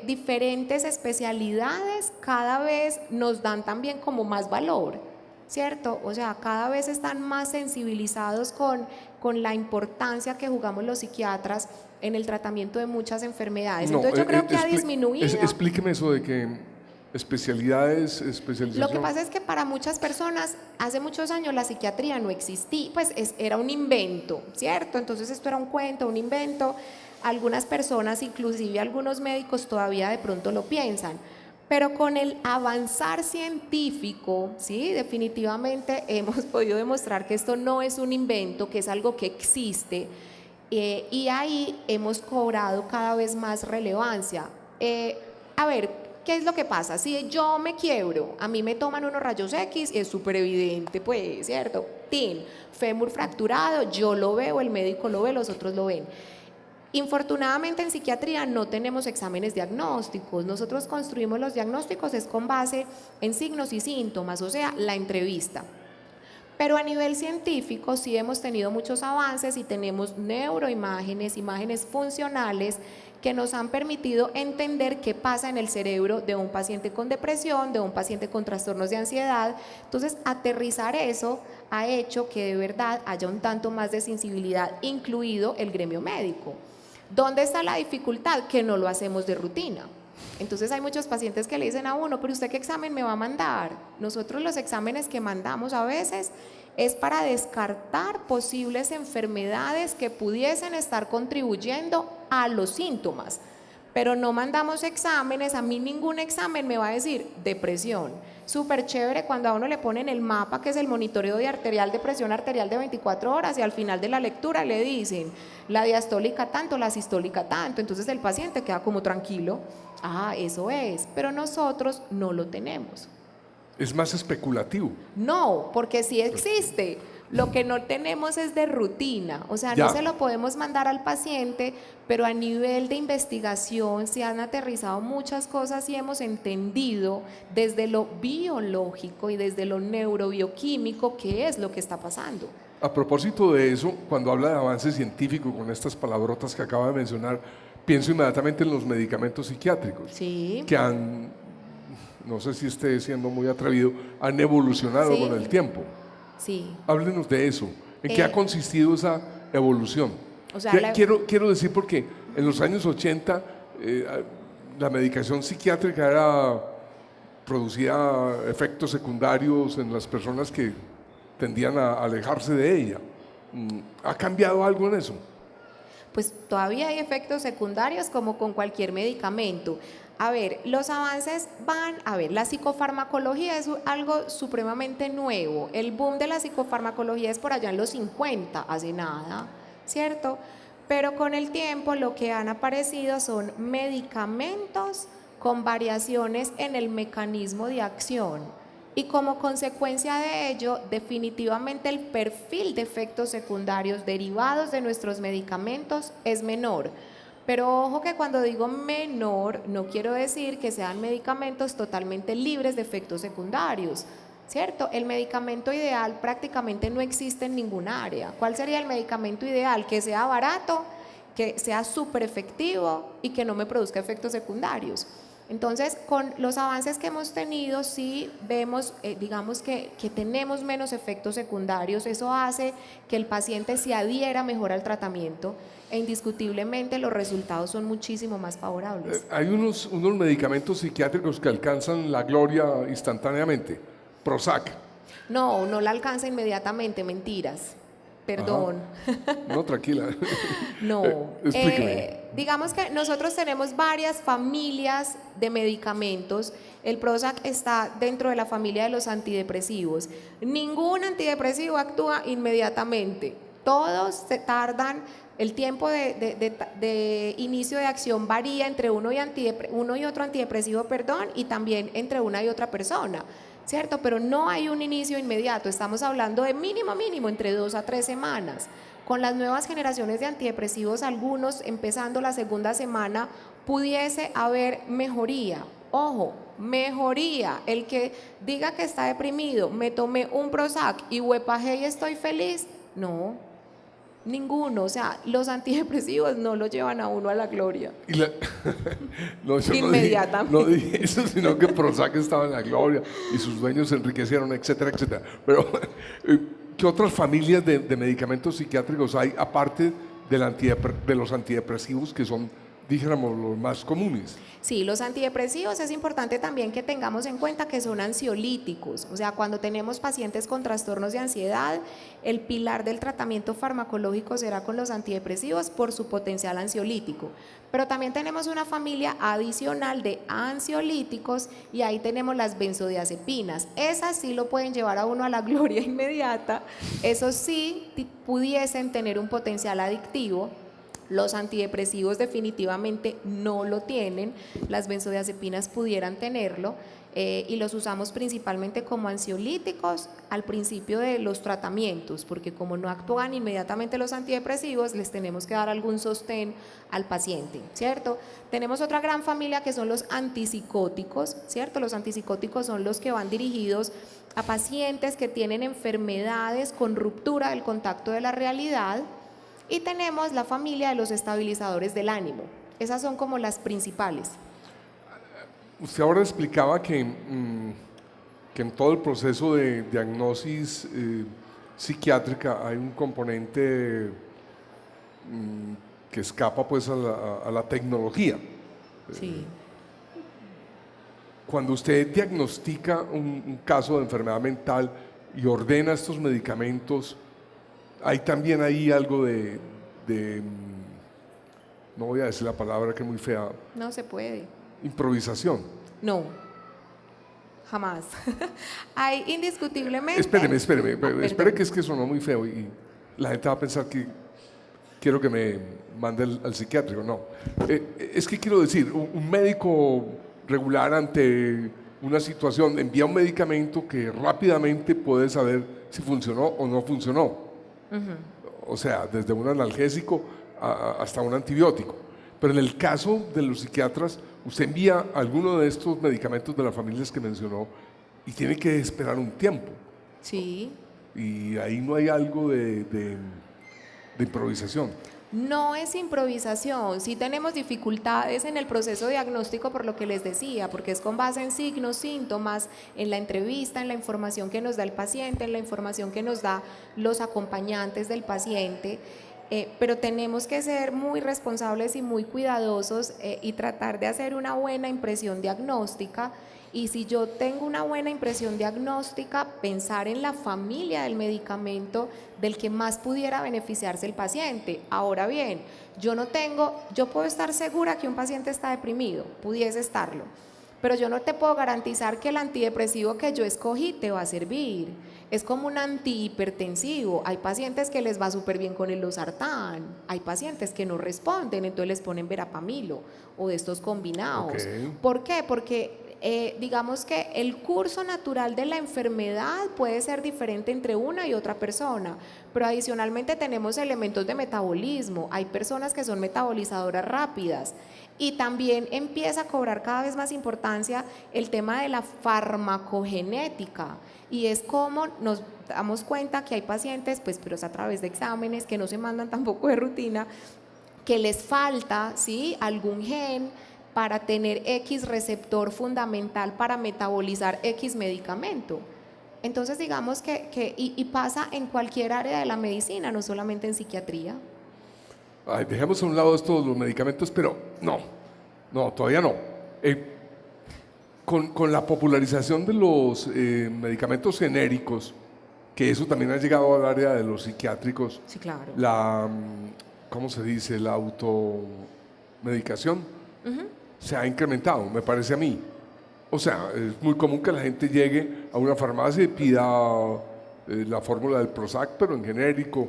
[SPEAKER 2] diferentes especialidades cada vez nos dan también como más valor, ¿cierto? O sea, cada vez están más sensibilizados con la importancia que jugamos los psiquiatras en el tratamiento de muchas enfermedades. Entonces yo creo que ha disminuido.
[SPEAKER 1] Explíqueme eso de que especialización.
[SPEAKER 2] Lo que pasa es que para muchas personas hace muchos años la psiquiatría no existía, pues era un invento, ¿cierto? Entonces esto era un cuento, un invento. Algunas personas, inclusive algunos médicos todavía de pronto lo piensan. Pero con el avanzar científico, ¿sí? Definitivamente hemos podido demostrar que esto no es un invento, que es algo que existe, y ahí hemos cobrado cada vez más relevancia. A ver, ¿qué es lo que pasa? Si yo me quiebro, a mí me toman unos rayos X, es súper evidente, pues, ¿cierto? Fémur fracturado, yo lo veo, el médico lo ve, los otros lo ven. Infortunadamente en psiquiatría no tenemos exámenes diagnósticos. Nosotros construimos los diagnósticos es con base en signos y síntomas, o sea, la entrevista. Pero a nivel científico sí hemos tenido muchos avances y tenemos neuroimágenes, imágenes funcionales que nos han permitido entender qué pasa en el cerebro de un paciente con depresión, de un paciente con trastornos de ansiedad. Entonces, aterrizar eso ha hecho que de verdad haya un tanto más de sensibilidad, incluido el gremio médico. ¿Dónde está la dificultad? Que no lo hacemos de rutina. Entonces hay muchos pacientes que le dicen a uno, pero ¿usted qué examen me va a mandar? Nosotros los exámenes que mandamos a veces es para descartar posibles enfermedades que pudiesen estar contribuyendo a los síntomas, pero no mandamos exámenes. A mí ningún examen me va a decir depresión. Súper chévere cuando a uno le ponen el mapa, que es el monitoreo de presión arterial de 24 horas, y al final de la lectura le dicen la diastólica tanto, la sistólica tanto. Entonces el paciente queda como tranquilo, eso es, pero nosotros no lo tenemos.
[SPEAKER 1] Es más especulativo.
[SPEAKER 2] No, porque sí existe. Lo que no tenemos es de rutina, o sea, no se lo podemos mandar al paciente, pero a nivel de investigación se han aterrizado muchas cosas y hemos entendido desde lo biológico y desde lo neurobioquímico qué es lo que está pasando.
[SPEAKER 1] A propósito de eso, cuando habla de avance científico con estas palabrotas que acaba de mencionar, pienso inmediatamente en los medicamentos psiquiátricos,
[SPEAKER 2] sí,
[SPEAKER 1] que no sé si esté siendo muy atrevido, han evolucionado con el tiempo.
[SPEAKER 2] Sí.
[SPEAKER 1] Háblenos de eso. ¿En qué ha consistido esa evolución?
[SPEAKER 2] O sea,
[SPEAKER 1] quiero decir porque en los años 80 la medicación psiquiátrica producía efectos secundarios en las personas que tendían a alejarse de ella. ¿Ha cambiado algo en eso?
[SPEAKER 2] Pues todavía hay efectos secundarios como con cualquier medicamento. A ver, los avances la psicofarmacología es algo supremamente nuevo. El boom de la psicofarmacología es por allá en los 50, hace nada, ¿cierto? Pero con el tiempo lo que han aparecido son medicamentos con variaciones en el mecanismo de acción. Y como consecuencia de ello, definitivamente el perfil de efectos secundarios derivados de nuestros medicamentos es menor. Pero ojo que cuando digo menor, no quiero decir que sean medicamentos totalmente libres de efectos secundarios, ¿cierto? El medicamento ideal prácticamente no existe en ningún área. ¿Cuál sería el medicamento ideal? Que sea barato, que sea súper efectivo y que no me produzca efectos secundarios. Entonces, con los avances que hemos tenido, sí vemos, digamos que tenemos menos efectos secundarios. Eso hace que el paciente se adhiera mejor al tratamiento e indiscutiblemente los resultados son muchísimo más favorables.
[SPEAKER 1] Hay unos medicamentos psiquiátricos que alcanzan la gloria instantáneamente. Prozac.
[SPEAKER 2] No, no la alcanza inmediatamente, mentiras. Perdón.
[SPEAKER 1] No, tranquila.
[SPEAKER 2] No.
[SPEAKER 1] Explíqueme.
[SPEAKER 2] Digamos que nosotros tenemos varias familias de medicamentos. El Prozac está dentro de la familia de los antidepresivos. Ningún antidepresivo actúa inmediatamente. Todos se tardan, el tiempo de inicio de acción varía entre uno y otro antidepresivo, y también entre una y otra persona, ¿cierto? Pero no hay un inicio inmediato, estamos hablando de mínimo entre 2 a 3 semanas. Con las nuevas generaciones de antidepresivos, algunos empezando la segunda semana, pudiese haber mejoría. Ojo, mejoría. El que diga que está deprimido, me tomé un Prozac y huepajé y estoy feliz, no, ninguno. O sea, los antidepresivos no lo llevan a uno a la gloria.
[SPEAKER 1] No, yo
[SPEAKER 2] Inmediatamente.
[SPEAKER 1] no dije eso, sino que Prozac estaba en la gloria y sus dueños se enriquecieron, etcétera, etcétera. Pero, ¿qué otras familias de medicamentos psiquiátricos hay aparte de los antidepresivos que son, dijéramos, los más comunes?
[SPEAKER 2] Sí, los antidepresivos es importante también que tengamos en cuenta que son ansiolíticos. O sea, cuando tenemos pacientes con trastornos de ansiedad, el pilar del tratamiento farmacológico será con los antidepresivos por su potencial ansiolítico. Pero también tenemos una familia adicional de ansiolíticos y ahí tenemos las benzodiazepinas. Esas sí lo pueden llevar a uno a la gloria inmediata. Esos sí pudiesen tener un potencial adictivo. Los antidepresivos definitivamente no lo tienen, las benzodiazepinas pudieran tenerlo y los usamos principalmente como ansiolíticos al principio de los tratamientos, porque como no actúan inmediatamente los antidepresivos, les tenemos que dar algún sostén al paciente, ¿cierto? Tenemos otra gran familia que son los antipsicóticos, ¿cierto? Los antipsicóticos son los que van dirigidos a pacientes que tienen enfermedades con ruptura del contacto de la realidad. Y tenemos la familia de los estabilizadores del ánimo. Esas son como las principales.
[SPEAKER 1] Usted ahora explicaba que en todo el proceso de diagnosis psiquiátrica hay un componente que escapa pues a la tecnología.
[SPEAKER 2] Sí.
[SPEAKER 1] Cuando usted diagnostica un caso de enfermedad mental y ordena estos medicamentos, hay también ahí algo no voy a decir la palabra que es muy fea.
[SPEAKER 2] No se puede.
[SPEAKER 1] Improvisación.
[SPEAKER 2] No, jamás. Hay indiscutiblemente...
[SPEAKER 1] Espéreme, que es que sonó muy feo y la gente va a pensar que quiero que me mande al psiquiátrico. No, es que quiero decir, un médico regular ante una situación envía un medicamento que rápidamente puede saber si funcionó o no funcionó. O sea, desde un analgésico hasta un antibiótico. Pero en el caso de los psiquiatras, usted envía alguno de estos medicamentos de las familias que mencionó y tiene que esperar un tiempo.
[SPEAKER 2] Sí.
[SPEAKER 1] Y ahí no hay algo de improvisación.
[SPEAKER 2] No es improvisación, sí tenemos dificultades en el proceso diagnóstico por lo que les decía, porque es con base en signos, síntomas, en la entrevista, en la información que nos da el paciente, en la información que nos da los acompañantes del paciente, pero tenemos que ser muy responsables y muy cuidadosos y tratar de hacer una buena impresión diagnóstica. Y si yo tengo una buena impresión diagnóstica, pensar en la familia del medicamento del que más pudiera beneficiarse el paciente. Ahora bien, yo puedo estar segura que un paciente está deprimido, pudiese estarlo, pero yo no te puedo garantizar que el antidepresivo que yo escogí te va a servir. Es como un antihipertensivo. Hay pacientes que les va súper bien con el losartán, hay pacientes que no responden, entonces les ponen verapamilo o de estos combinados.
[SPEAKER 1] Okay.
[SPEAKER 2] ¿Por qué? Porque digamos que el curso natural de la enfermedad puede ser diferente entre una y otra persona, pero adicionalmente tenemos elementos de metabolismo. Hay personas que son metabolizadoras rápidas. Y también empieza a cobrar cada vez más importancia el tema de la farmacogenética, y es como nos damos cuenta que hay pacientes, pues, pero es a través de exámenes que no se mandan tampoco de rutina, que les falta, ¿sí?, algún gen para tener X receptor fundamental para metabolizar X medicamento. Entonces digamos y pasa en cualquier área de la medicina, no solamente en psiquiatría.
[SPEAKER 1] Ay, dejemos a un lado estos los medicamentos, pero no, todavía no. Con la popularización de los medicamentos genéricos, que eso también ha llegado al área de los psiquiátricos,
[SPEAKER 2] Sí, claro.
[SPEAKER 1] ¿Cómo se dice? La automedicación se ha incrementado, me parece a mí. O sea, es muy común que la gente llegue a una farmacia y pida la fórmula del Prozac, pero en genérico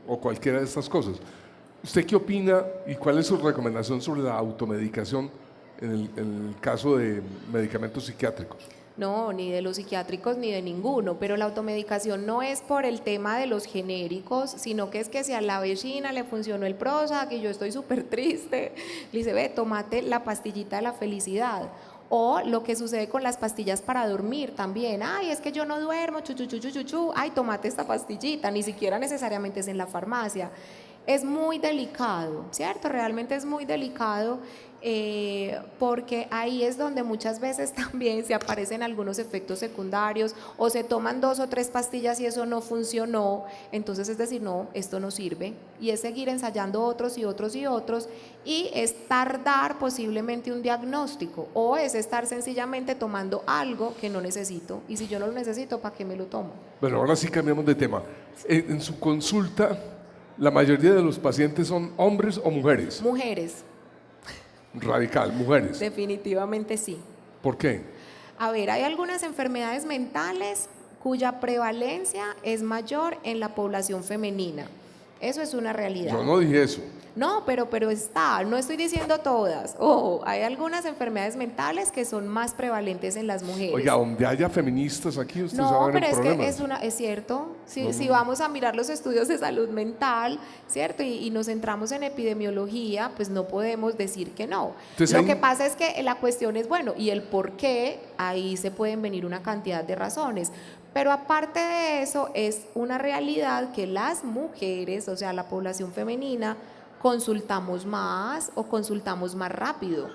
[SPEAKER 1] o cualquiera de estas cosas. ¿Usted qué opina y cuál es su recomendación sobre la automedicación en el caso de medicamentos psiquiátricos?
[SPEAKER 2] No, ni de los psiquiátricos ni de ninguno, pero la automedicación no es por el tema de los genéricos, sino que es que si a la vecina le funcionó el Prozac y yo estoy súper triste, le dice, ve, tómate la pastillita de la felicidad. O lo que sucede con las pastillas para dormir también. Ay, es que yo no duermo, ay, tómate esta pastillita, ni siquiera necesariamente es en la farmacia. Es muy delicado, ¿cierto? Realmente es muy delicado, porque ahí es donde muchas veces también se aparecen algunos efectos secundarios, o se toman 2 o 3 pastillas y eso no funcionó. Entonces es decir, no, esto no sirve, y es seguir ensayando otros y otros y otros, y es tardar posiblemente un diagnóstico, o es estar sencillamente tomando algo que no necesito, y si yo no lo necesito, ¿para qué me lo tomo?
[SPEAKER 1] Bueno, ahora sí cambiamos de tema. En su consulta, ¿la mayoría de los pacientes son hombres o mujeres?
[SPEAKER 2] Mujeres.
[SPEAKER 1] Radical, mujeres.
[SPEAKER 2] Definitivamente sí.
[SPEAKER 1] ¿Por qué?
[SPEAKER 2] A ver, hay algunas enfermedades mentales cuya prevalencia es mayor en la población femenina. Eso es una realidad.
[SPEAKER 1] Yo no dije eso.
[SPEAKER 2] No, pero está, no estoy diciendo todas. Ojo, hay algunas enfermedades mentales que son más prevalentes en las mujeres.
[SPEAKER 1] Oiga, donde haya feministas aquí, usted
[SPEAKER 2] No,
[SPEAKER 1] sabe
[SPEAKER 2] pero
[SPEAKER 1] el
[SPEAKER 2] es
[SPEAKER 1] problema.
[SPEAKER 2] que es cierto. Si vamos a mirar los estudios de salud mental, ¿cierto? Y nos centramos en epidemiología, pues no podemos decir que no.
[SPEAKER 1] Entonces,
[SPEAKER 2] Lo que pasa es que la cuestión es, bueno, y el por qué, ahí se pueden venir una cantidad de razones. Pero aparte de eso, es una realidad que las mujeres, o sea, la población femenina, consultamos más o consultamos más rápido,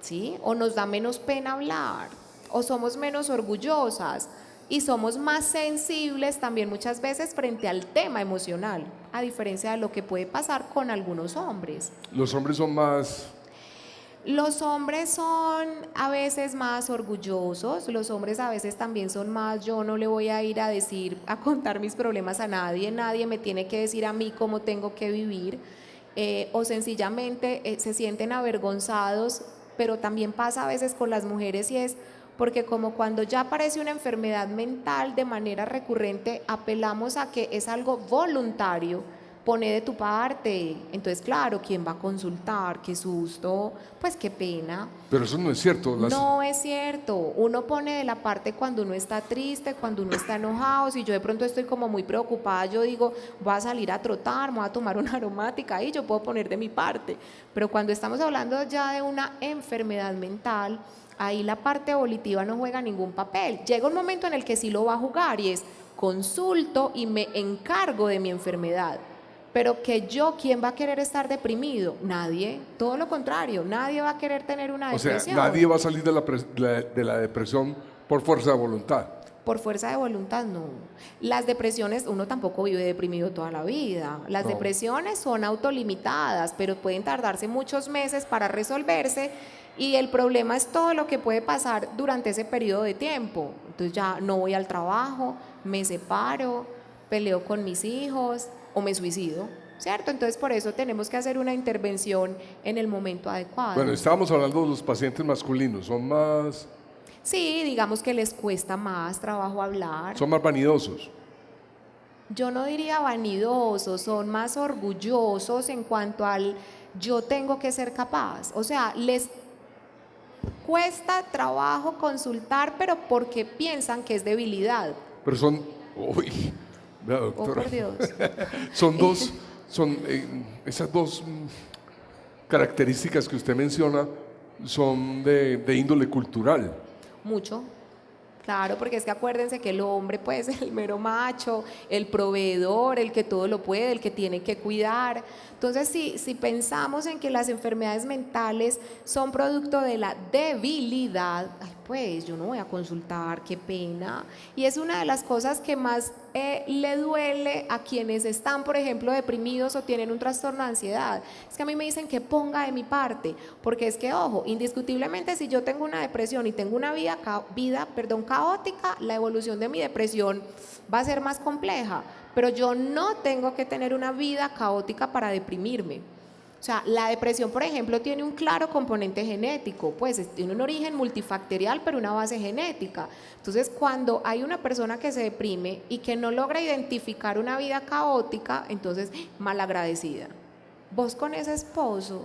[SPEAKER 2] ¿sí? O nos da menos pena hablar, o somos menos orgullosas, y somos más sensibles también muchas veces frente al tema emocional, a diferencia de lo que puede pasar con algunos hombres.
[SPEAKER 1] Los hombres son más...
[SPEAKER 2] Los hombres son a veces más orgullosos, los hombres a veces también son más, yo no le voy a ir a contar mis problemas a nadie, nadie me tiene que decir a mí cómo tengo que vivir, o sencillamente se sienten avergonzados, pero también pasa a veces con las mujeres, y es porque como cuando ya aparece una enfermedad mental de manera recurrente, apelamos a que es algo voluntario. Pone de tu parte. Entonces, claro, ¿quién va a consultar? Qué susto, pues qué pena.
[SPEAKER 1] Pero eso no es cierto.
[SPEAKER 2] No es cierto. Uno pone de la parte cuando uno está triste, cuando uno está enojado. Si yo de pronto estoy como muy preocupada, yo digo, voy a salir a trotar, me voy a tomar una aromática y yo puedo poner de mi parte. Pero cuando estamos hablando ya de una enfermedad mental, ahí la parte volitiva no juega ningún papel. Llega un momento en el que sí lo va a jugar, y es consulto y me encargo de mi enfermedad. Pero que ¿quién va a querer estar deprimido? Nadie, todo lo contrario, nadie va a querer tener una depresión.
[SPEAKER 1] O sea, nadie va a salir de la depresión por fuerza de voluntad.
[SPEAKER 2] Por fuerza de voluntad, no. Las depresiones, uno tampoco vive deprimido toda la vida. Las depresiones son autolimitadas, pero pueden tardarse muchos meses para resolverse, y el problema es todo lo que puede pasar durante ese periodo de tiempo. Entonces ya no voy al trabajo, me separo, peleo con mis hijos o me suicido, ¿cierto? Entonces por eso tenemos que hacer una intervención en el momento adecuado.
[SPEAKER 1] Bueno, estábamos hablando de los pacientes masculinos, son más...
[SPEAKER 2] Sí, digamos que les cuesta más trabajo hablar.
[SPEAKER 1] Son más vanidosos.
[SPEAKER 2] Yo no diría vanidosos, son más orgullosos en cuanto al yo tengo que ser capaz. O sea, les cuesta trabajo consultar, pero porque piensan que es debilidad.
[SPEAKER 1] Pero son... Uy, vea, doctora.
[SPEAKER 2] Oh, por Dios.
[SPEAKER 1] Son esas dos características que usted menciona son de índole cultural.
[SPEAKER 2] Mucho. Claro, porque es que acuérdense que el hombre pues es el mero macho, el proveedor, el que todo lo puede, el que tiene que cuidar. Entonces, si pensamos en que las enfermedades mentales son producto de la debilidad, ay, pues yo no voy a consultar, qué pena. Y es una de las cosas que más le duele a quienes están, por ejemplo, deprimidos o tienen un trastorno de ansiedad. Es que a mí me dicen que ponga de mi parte, porque es que, ojo, indiscutiblemente si yo tengo una depresión y tengo una vida caótica, la evolución de mi depresión va a ser más compleja, pero yo no tengo que tener una vida caótica para deprimirme. O sea, la depresión, por ejemplo, tiene un claro componente genético, pues tiene un origen multifactorial, pero una base genética. Entonces, cuando hay una persona que se deprime y que no logra identificar una vida caótica, entonces, malagradecida. Vos con ese esposo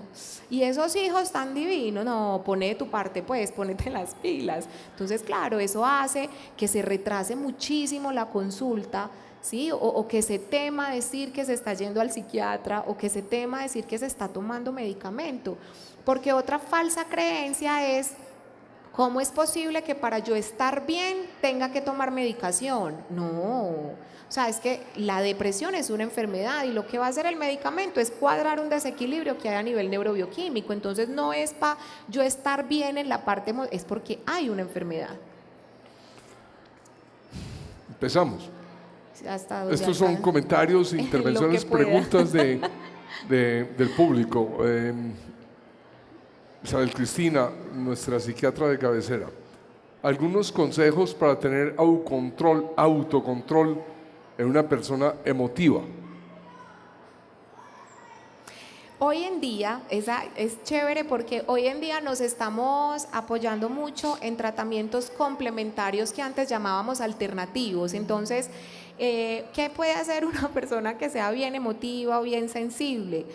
[SPEAKER 2] y esos hijos tan divinos, no, pone de tu parte, pues, ponete las pilas. Entonces, claro, eso hace que se retrase muchísimo la consulta, ¿sí? O que se tema decir que se está yendo al psiquiatra, o que se tema decir que se está tomando medicamento. Porque otra falsa creencia es: ¿cómo es posible que para yo estar bien tenga que tomar medicación? No, o sea, es que la depresión es una enfermedad y lo que va a hacer el medicamento es cuadrar un desequilibrio que hay a nivel neurobioquímico. Entonces no es para yo estar bien en la parte, es porque hay una enfermedad.
[SPEAKER 1] Empezamos. Estos son comentarios, intervenciones, preguntas del público. Isabel Cristina, nuestra psiquiatra de cabecera. Algunos consejos para tener autocontrol en una persona emotiva.
[SPEAKER 2] Hoy en día, es chévere porque hoy en día nos estamos apoyando mucho en tratamientos complementarios que antes llamábamos alternativos. Entonces, ¿qué puede hacer una persona que sea bien emotiva o bien sensible?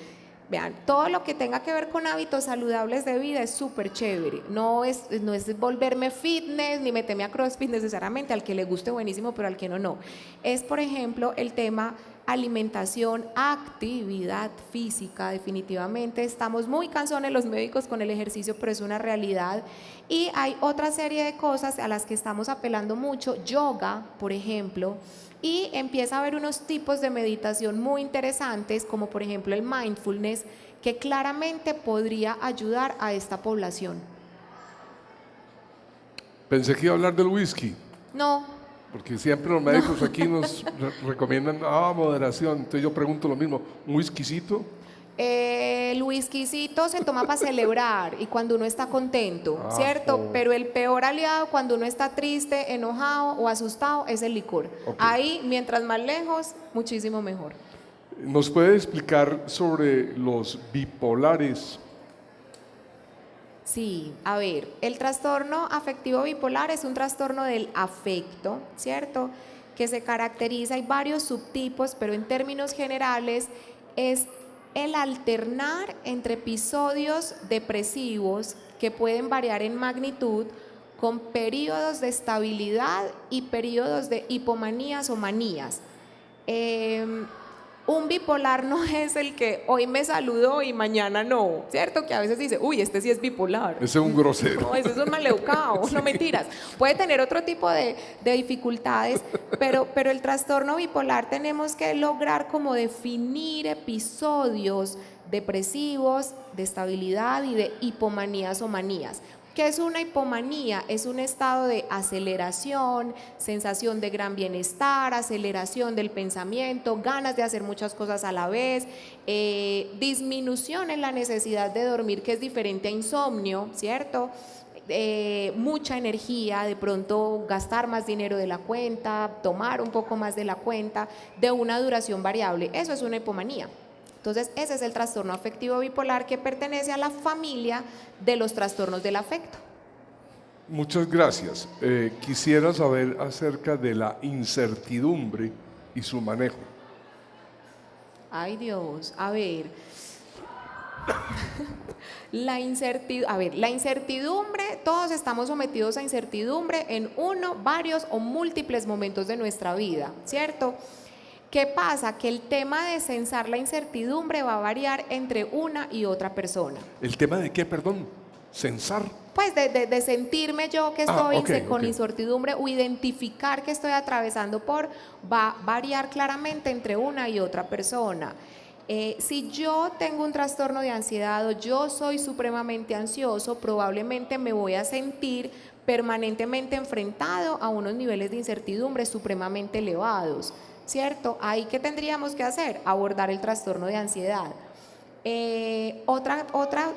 [SPEAKER 2] Vean, todo lo que tenga que ver con hábitos saludables de vida es súper chévere. No es volverme fitness ni meterme a CrossFit necesariamente, al que le guste buenísimo, pero al que no. Es, por ejemplo, el tema alimentación, actividad física. Definitivamente estamos muy cansones los médicos con el ejercicio, pero es una realidad. Y hay otra serie de cosas a las que estamos apelando mucho, yoga, por ejemplo, y empieza a haber unos tipos de meditación muy interesantes, como por ejemplo el mindfulness, que claramente podría ayudar a esta población.
[SPEAKER 1] Pensé que iba a hablar del whisky.
[SPEAKER 2] No.
[SPEAKER 1] Porque siempre los médicos aquí nos recomiendan moderación. Entonces yo pregunto lo mismo, ¿un whiskycito?
[SPEAKER 2] El whiskycito se toma para celebrar y cuando uno está contento, ¿cierto? Pero el peor aliado cuando uno está triste, enojado o asustado es el licor. Okay. Ahí, mientras más lejos, muchísimo mejor.
[SPEAKER 1] ¿Nos puede explicar sobre los bipolares?
[SPEAKER 2] Sí, a ver, el trastorno afectivo bipolar es un trastorno del afecto, ¿cierto? Que se caracteriza, hay varios subtipos, pero en términos generales es el alternar entre episodios depresivos que pueden variar en magnitud con periodos de estabilidad y periodos de hipomanías o manías. Un bipolar no es el que hoy me saludó y mañana no, ¿cierto? Que a veces dice, uy, este sí es bipolar.
[SPEAKER 1] Ese es un grosero.
[SPEAKER 2] No, ese es un maleducado, no mentiras. Puede tener otro tipo de dificultades, pero el trastorno bipolar tenemos que lograr como definir episodios depresivos, de estabilidad y de hipomanías o manías. ¿Qué es una hipomanía? Es un estado de aceleración, sensación de gran bienestar, aceleración del pensamiento, ganas de hacer muchas cosas a la vez, disminución en la necesidad de dormir, que es diferente a insomnio, ¿cierto? Mucha energía, de pronto gastar más dinero de la cuenta, tomar un poco más de la cuenta, de una duración variable. Eso es una hipomanía. Entonces, ese es el trastorno afectivo bipolar que pertenece a la familia de los trastornos del afecto.
[SPEAKER 1] Muchas gracias. Quisiera saber acerca de la incertidumbre y su manejo.
[SPEAKER 2] Ay, Dios, a ver. La incertidumbre, todos estamos sometidos a incertidumbre en uno, varios o múltiples momentos de nuestra vida, ¿cierto? ¿Qué pasa? Que el tema de censar la incertidumbre va a variar entre una y otra persona.
[SPEAKER 1] ¿El tema de qué, perdón? ¿Censar?
[SPEAKER 2] Pues de sentirme yo que estoy con
[SPEAKER 1] ok.
[SPEAKER 2] incertidumbre o identificar que estoy atravesando va a variar claramente entre una y otra persona. Si yo tengo un trastorno de ansiedad o yo soy supremamente ansioso, probablemente me voy a sentir permanentemente enfrentado a unos niveles de incertidumbre supremamente elevados, ¿cierto? Ahí, ¿qué tendríamos que hacer? Abordar el trastorno de ansiedad. Otra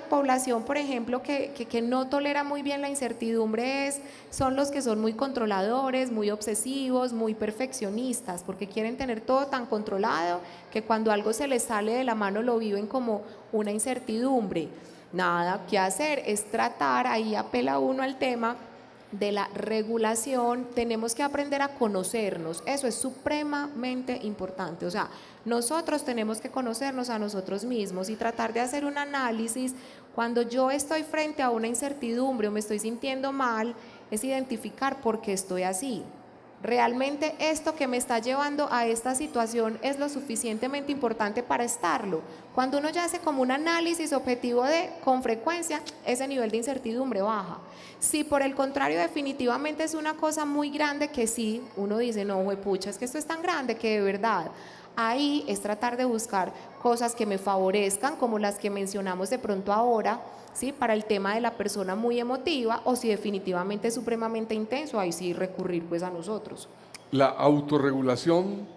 [SPEAKER 2] población, por ejemplo, que no tolera muy bien la incertidumbre son los que son muy controladores, muy obsesivos, muy perfeccionistas, porque quieren tener todo tan controlado que cuando algo se les sale de la mano lo viven como una incertidumbre. Nada que hacer, es tratar, ahí apela uno al tema de la regulación. Tenemos que aprender a conocernos, eso es supremamente importante. O sea, nosotros tenemos que conocernos a nosotros mismos y tratar de hacer un análisis. Cuando yo estoy frente a una incertidumbre o me estoy sintiendo mal, es identificar por qué estoy así. ¿Realmente esto que me está llevando a esta situación es lo suficientemente importante para estarlo? Cuando uno ya hace como un análisis objetivo con frecuencia, ese nivel de incertidumbre baja. Si por el contrario definitivamente es una cosa muy grande que sí, uno dice, no, huepucha, es que esto es tan grande que de verdad, ahí es tratar de buscar cosas que me favorezcan, como las que mencionamos de pronto ahora, ¿sí? Para el tema de la persona muy emotiva, o si definitivamente es supremamente intenso, ahí sí recurrir pues a nosotros.
[SPEAKER 1] La autorregulación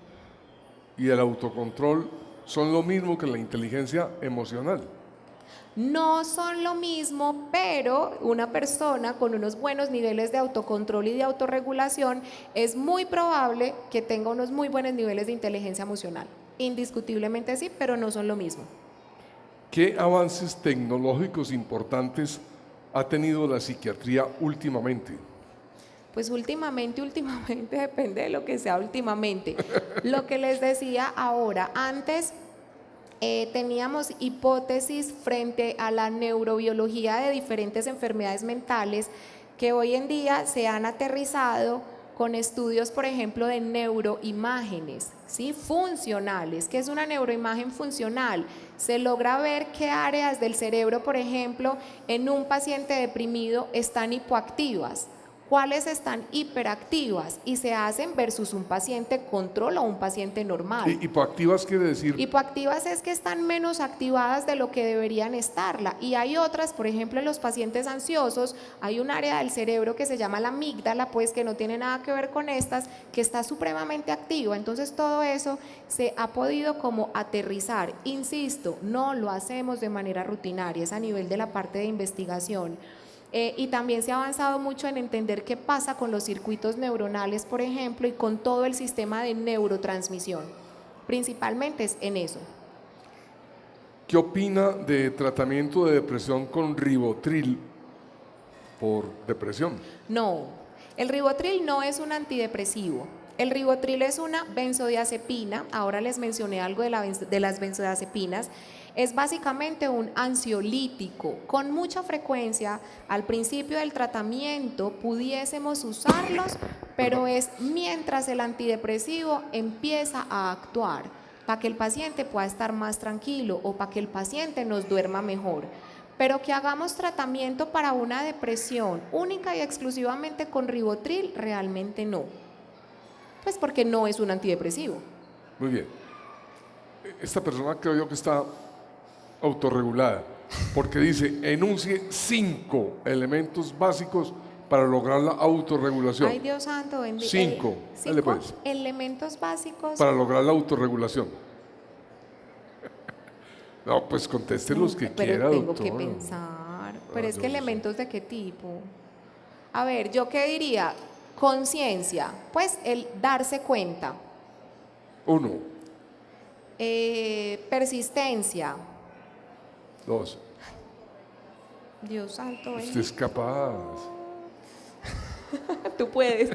[SPEAKER 1] y el autocontrol son lo mismo que la inteligencia emocional.
[SPEAKER 2] No son lo mismo, pero una persona con unos buenos niveles de autocontrol y de autorregulación es muy probable que tenga unos muy buenos niveles de inteligencia emocional. Indiscutiblemente sí, pero no son lo mismo.
[SPEAKER 1] ¿Qué avances tecnológicos importantes ha tenido la psiquiatría últimamente?
[SPEAKER 2] Pues últimamente depende de lo que sea últimamente. Lo que les decía ahora, antes teníamos hipótesis frente a la neurobiología de diferentes enfermedades mentales que hoy en día se han aterrizado con estudios, por ejemplo, de neuroimágenes, ¿sí? Funcionales. ¿Qué es una neuroimagen funcional? Se logra ver qué áreas del cerebro, por ejemplo, en un paciente deprimido están hipoactivas, cuáles están hiperactivas y se hacen versus un paciente control o un paciente normal.
[SPEAKER 1] ¿Hipoactivas quiere decir?
[SPEAKER 2] Hipoactivas es que están menos activadas de lo que deberían estarla, y hay otras, por ejemplo, en los pacientes ansiosos hay un área del cerebro que se llama la amígdala, pues que no tiene nada que ver con estas, que está supremamente activa. Entonces todo eso se ha podido como aterrizar. Insisto, no lo hacemos de manera rutinaria, es a nivel de la parte de investigación. Y también se ha avanzado mucho en entender qué pasa con los circuitos neuronales, por ejemplo, y con todo el sistema de neurotransmisión. Principalmente es en eso.
[SPEAKER 1] ¿Qué opina de tratamiento de depresión con ribotril por depresión?
[SPEAKER 2] No, el ribotril no es un antidepresivo. El ribotril es una benzodiazepina. Ahora les mencioné algo de las benzodiazepinas. Es básicamente un ansiolítico. Con mucha frecuencia, al principio del tratamiento pudiésemos usarlos, pero es mientras el antidepresivo empieza a actuar, para que el paciente pueda estar más tranquilo o para que el paciente nos duerma mejor. Pero que hagamos tratamiento para una depresión única y exclusivamente con ribotril, realmente no. Pues porque no es un antidepresivo.
[SPEAKER 1] Muy bien. Esta persona creo yo que está autorregulada, porque dice, enuncie 5 elementos básicos para lograr la autorregulación.
[SPEAKER 2] Ay, Dios santo, bendito.
[SPEAKER 1] 5
[SPEAKER 2] pues. Elementos básicos
[SPEAKER 1] para lograr la autorregulación. No, pues conteste los que quiera,
[SPEAKER 2] tengo
[SPEAKER 1] doctor.
[SPEAKER 2] que pensar. Pero es que elementos de qué tipo. A ver, ¿yo qué diría? Conciencia, pues el darse cuenta.
[SPEAKER 1] 1.
[SPEAKER 2] Persistencia.
[SPEAKER 1] 2.
[SPEAKER 2] Dios santo.
[SPEAKER 1] Usted es capaz.
[SPEAKER 2] Tú puedes.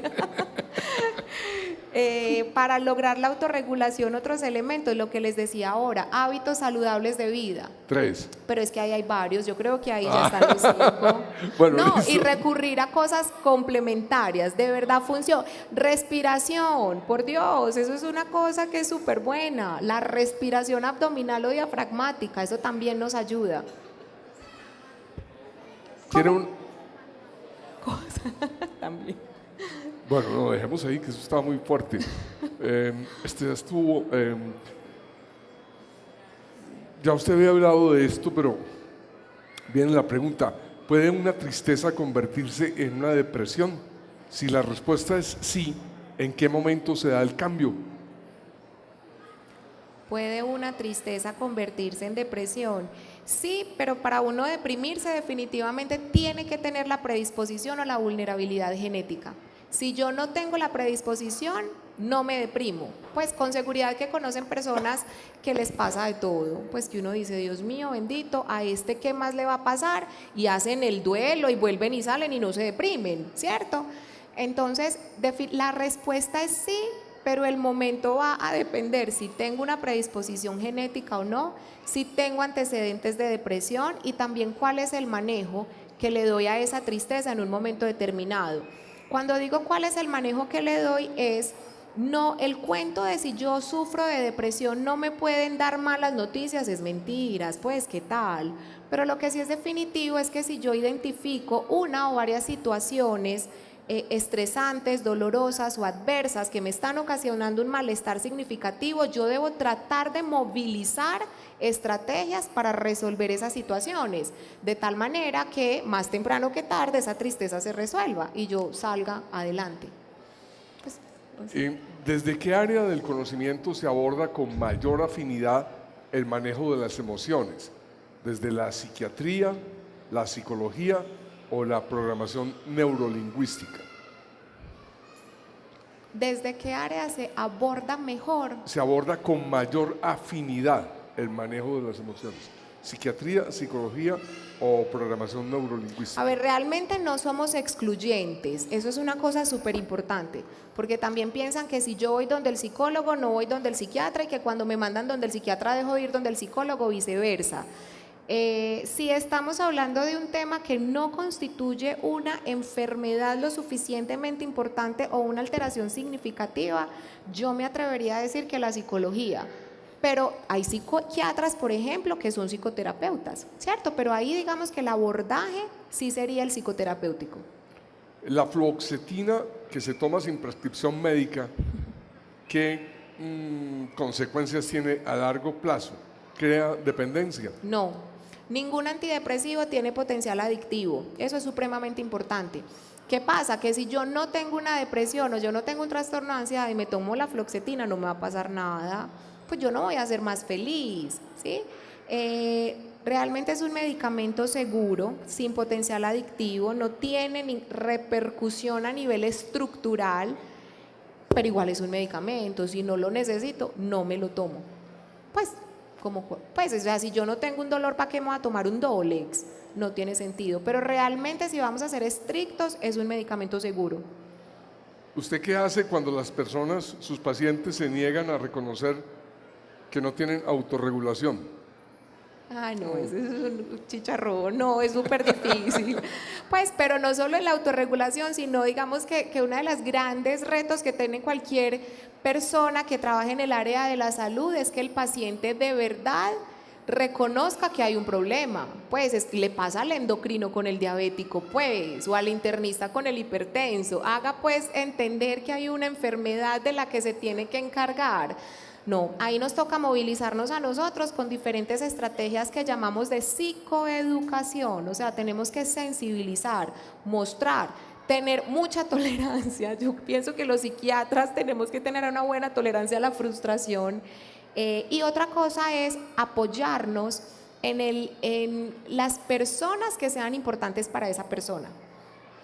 [SPEAKER 2] Para lograr la autorregulación, otros elementos, lo que les decía ahora, hábitos saludables de vida.
[SPEAKER 1] 3.
[SPEAKER 2] Pero es que ahí hay varios, yo creo que ahí ya están los 5.
[SPEAKER 1] Bueno,
[SPEAKER 2] no,
[SPEAKER 1] listo.
[SPEAKER 2] y recurrir a cosas complementarias, de verdad funciona. Respiración, por Dios, eso es una cosa que es súper buena. La respiración abdominal o diafragmática, eso también nos ayuda.
[SPEAKER 1] ¿Quiere un...?
[SPEAKER 2] También.
[SPEAKER 1] Bueno, no, dejemos ahí, que eso estaba muy fuerte. Este ya estuvo... ya usted había hablado de esto, pero viene la pregunta, ¿puede una tristeza convertirse en una depresión? Si la respuesta es sí, ¿en qué momento se da el cambio?
[SPEAKER 2] ¿Puede una tristeza convertirse en depresión? Sí, pero para uno deprimirse definitivamente tiene que tener la predisposición o la vulnerabilidad genética. Si yo no tengo la predisposición, no me deprimo. Pues con seguridad que conocen personas que les pasa de todo. Pues que uno dice, Dios mío, bendito, a este qué más le va a pasar, y hacen el duelo y vuelven y salen y no se deprimen, ¿cierto? Entonces, la respuesta es sí, pero el momento va a depender si tengo una predisposición genética o no, si tengo antecedentes de depresión y también cuál es el manejo que le doy a esa tristeza en un momento determinado. Cuando digo cuál es el manejo que le doy es, no, el cuento de si yo sufro de depresión no me pueden dar malas noticias, es mentiras, pues qué tal. Pero lo que sí es definitivo es que si yo identifico una o varias situaciones estresantes, dolorosas o adversas que me están ocasionando un malestar significativo, yo debo tratar de movilizar estrategias para resolver esas situaciones, de tal manera que más temprano que tarde esa tristeza se resuelva y yo salga adelante.
[SPEAKER 1] ¿Desde qué área del conocimiento se aborda con mayor afinidad el manejo de las emociones? ¿Desde la psiquiatría, la psicología o la programación neurolingüística?
[SPEAKER 2] ¿Desde qué área se aborda mejor?
[SPEAKER 1] Se aborda con mayor afinidad el manejo de las emociones. ¿Psiquiatría, psicología o programación neurolingüística?
[SPEAKER 2] A ver, realmente no somos excluyentes, eso es una cosa súper importante, porque también piensan que si yo voy donde el psicólogo, no voy donde el psiquiatra, y que cuando me mandan donde el psiquiatra dejo de ir donde el psicólogo, viceversa. Si estamos hablando de un tema que no constituye una enfermedad lo suficientemente importante o una alteración significativa, yo me atrevería a decir que la psicología. Pero hay psiquiatras, por ejemplo, que son psicoterapeutas, ¿cierto? Pero ahí digamos que el abordaje sí sería el psicoterapéutico.
[SPEAKER 1] La fluoxetina que se toma sin prescripción médica, ¿qué consecuencias tiene a largo plazo? ¿Crea dependencia?
[SPEAKER 2] No, ningún antidepresivo tiene potencial adictivo, eso es supremamente importante. ¿Qué pasa? Que si yo no tengo una depresión o yo no tengo un trastorno de ansiedad y me tomo la fluoxetina, no me va a pasar nada, pues yo no voy a ser más feliz, ¿sí? Realmente es un medicamento seguro, sin potencial adictivo, no tiene ni repercusión a nivel estructural, pero igual es un medicamento, si no lo necesito, no me lo tomo. Pues, o sea, si yo no tengo un dolor, ¿para qué me voy a tomar un Dolex? No tiene sentido, pero realmente si vamos a ser estrictos, es un medicamento seguro.
[SPEAKER 1] ¿Usted qué hace cuando las personas, sus pacientes, se niegan a reconocer que no tienen autorregulación?
[SPEAKER 2] Ay, no, eso es un chicharrón, no, es súper difícil. Pues, pero no solo en la autorregulación, sino digamos que uno de los grandes retos que tiene cualquier persona que trabaje en el área de la salud es que el paciente de verdad reconozca que hay un problema. Pues le pasa al endocrino con el diabético, pues, o al internista con el hipertenso. Haga pues entender que hay una enfermedad de la que se tiene que encargar. No, ahí nos toca movilizarnos a nosotros con diferentes estrategias que llamamos de psicoeducación, o sea, tenemos que sensibilizar, mostrar, tener mucha tolerancia. Yo pienso que los psiquiatras tenemos que tener una buena tolerancia a la frustración, y otra cosa es apoyarnos en las personas que sean importantes para esa persona.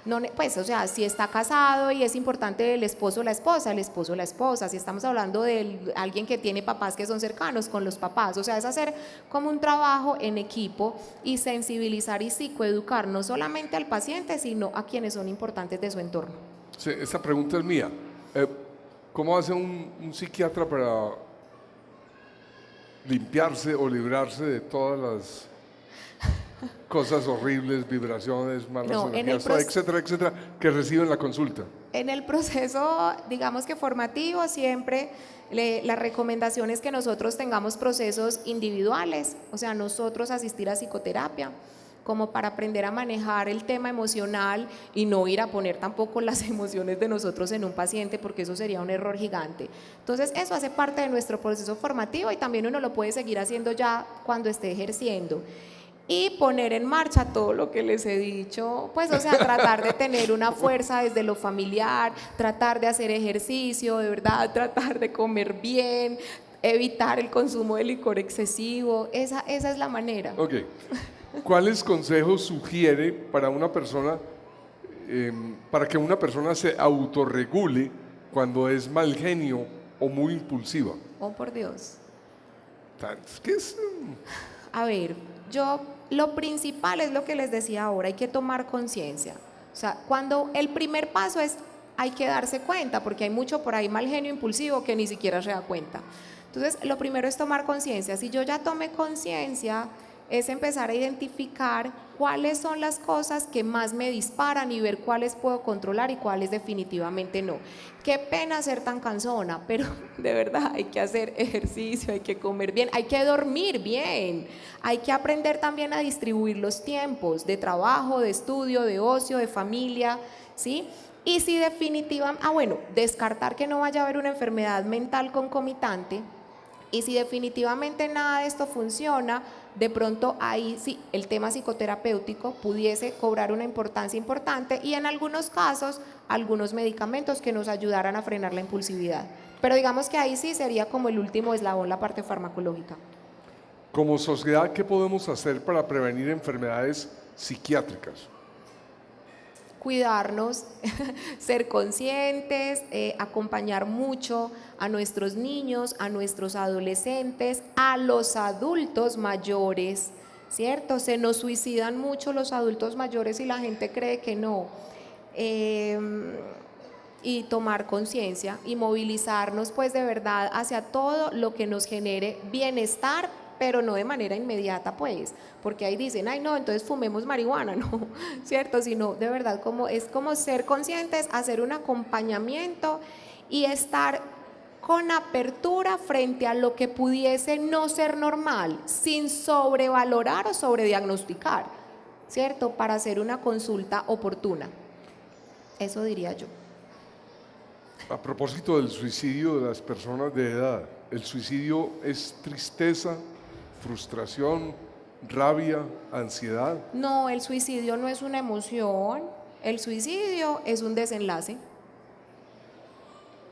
[SPEAKER 2] No, pues, o sea, si está casado y es importante el esposo o la esposa, el esposo o la esposa. Si estamos hablando de alguien que tiene papás que son cercanos, con los papás. O sea, es hacer como un trabajo en equipo y sensibilizar y psicoeducar no solamente al paciente, sino a quienes son importantes de su entorno.
[SPEAKER 1] Sí, esta pregunta es mía. ¿Cómo hace un psiquiatra para limpiarse o librarse de todas las cosas horribles, vibraciones, malas
[SPEAKER 2] No,
[SPEAKER 1] energías, etcétera, etcétera, que recibe en la consulta?
[SPEAKER 2] En el proceso, digamos que formativo, siempre la recomendación es que nosotros tengamos procesos individuales, o sea, nosotros asistir a psicoterapia, como para aprender a manejar el tema emocional y no ir a poner tampoco las emociones de nosotros en un paciente, porque eso sería un error gigante. Entonces, eso hace parte de nuestro proceso formativo y también uno lo puede seguir haciendo ya cuando esté ejerciendo. Y poner en marcha todo lo que les he dicho, pues o sea, tratar de tener una fuerza desde lo familiar, tratar de hacer ejercicio, de verdad, tratar de comer bien, evitar el consumo de licor excesivo, esa es la manera.
[SPEAKER 1] Ok. ¿Cuáles consejos sugiere para una persona, para que una persona se autorregule cuando es mal genio o muy impulsiva?
[SPEAKER 2] Oh, por Dios.
[SPEAKER 1] ¿Qué es?
[SPEAKER 2] A ver, lo principal es lo que les decía ahora, hay que tomar conciencia. O sea, cuando el primer paso es, hay que darse cuenta, porque hay mucho por ahí mal genio impulsivo que ni siquiera se da cuenta. Entonces, lo primero es tomar conciencia. Si yo ya tomé conciencia, es empezar a identificar cuáles son las cosas que más me disparan y ver cuáles puedo controlar y cuáles definitivamente no. Qué pena ser tan cansona, pero de verdad hay que hacer ejercicio, hay que comer bien, hay que dormir bien, hay que aprender también a distribuir los tiempos de trabajo, de estudio, de ocio, de familia, ¿sí? Y si definitivamente, descartar que no vaya a haber una enfermedad mental concomitante. Y si definitivamente nada de esto funciona, de pronto ahí sí, el tema psicoterapéutico pudiese cobrar una importancia importante y en algunos casos, algunos medicamentos que nos ayudaran a frenar la impulsividad. Pero digamos que ahí sí sería como el último eslabón, la parte farmacológica.
[SPEAKER 1] Como sociedad, ¿qué podemos hacer para prevenir enfermedades psiquiátricas?
[SPEAKER 2] Cuidarnos, ser conscientes, acompañar mucho a nuestros niños, a nuestros adolescentes, a los adultos mayores, ¿cierto? Se nos suicidan mucho los adultos mayores y la gente cree que no. Y tomar conciencia y movilizarnos pues de verdad hacia todo lo que nos genere bienestar, pero no de manera inmediata pues, porque ahí dicen, ay no, entonces fumemos marihuana, no, ¿cierto? Sino de verdad es como ser conscientes, hacer un acompañamiento y estar con apertura frente a lo que pudiese no ser normal, sin sobrevalorar o sobrediagnosticar, ¿cierto? Para hacer una consulta oportuna, eso diría yo.
[SPEAKER 1] A propósito del suicidio de las personas de edad, ¿el suicidio es tristeza, frustración, rabia, ansiedad?
[SPEAKER 2] No, el suicidio no es una emoción, el suicidio es un desenlace.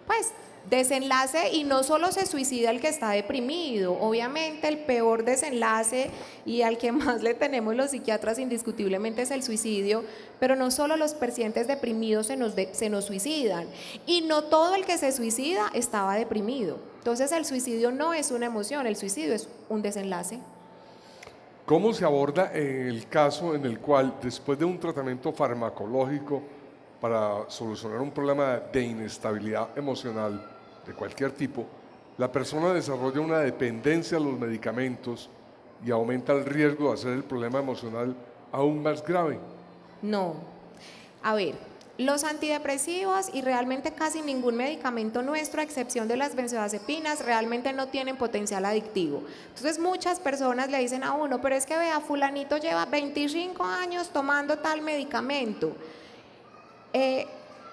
[SPEAKER 2] Pues, desenlace, y no solo se suicida el que está deprimido, obviamente el peor desenlace y al que más le tenemos los psiquiatras indiscutiblemente es el suicidio, pero no solo los pacientes deprimidos se nos suicidan y no todo el que se suicida estaba deprimido. Entonces el suicidio no es una emoción, el suicidio es un desenlace.
[SPEAKER 1] ¿Cómo se aborda el caso en el cual después de un tratamiento farmacológico para solucionar un problema de inestabilidad emocional de cualquier tipo, la persona desarrolla una dependencia a los medicamentos y aumenta el riesgo de hacer el problema emocional aún más grave?
[SPEAKER 2] No. A ver, los antidepresivos y realmente casi ningún medicamento nuestro, a excepción de las benzodiazepinas, realmente no tienen potencial adictivo. Entonces muchas personas le dicen a uno, pero es que vea, fulanito lleva 25 años tomando tal medicamento.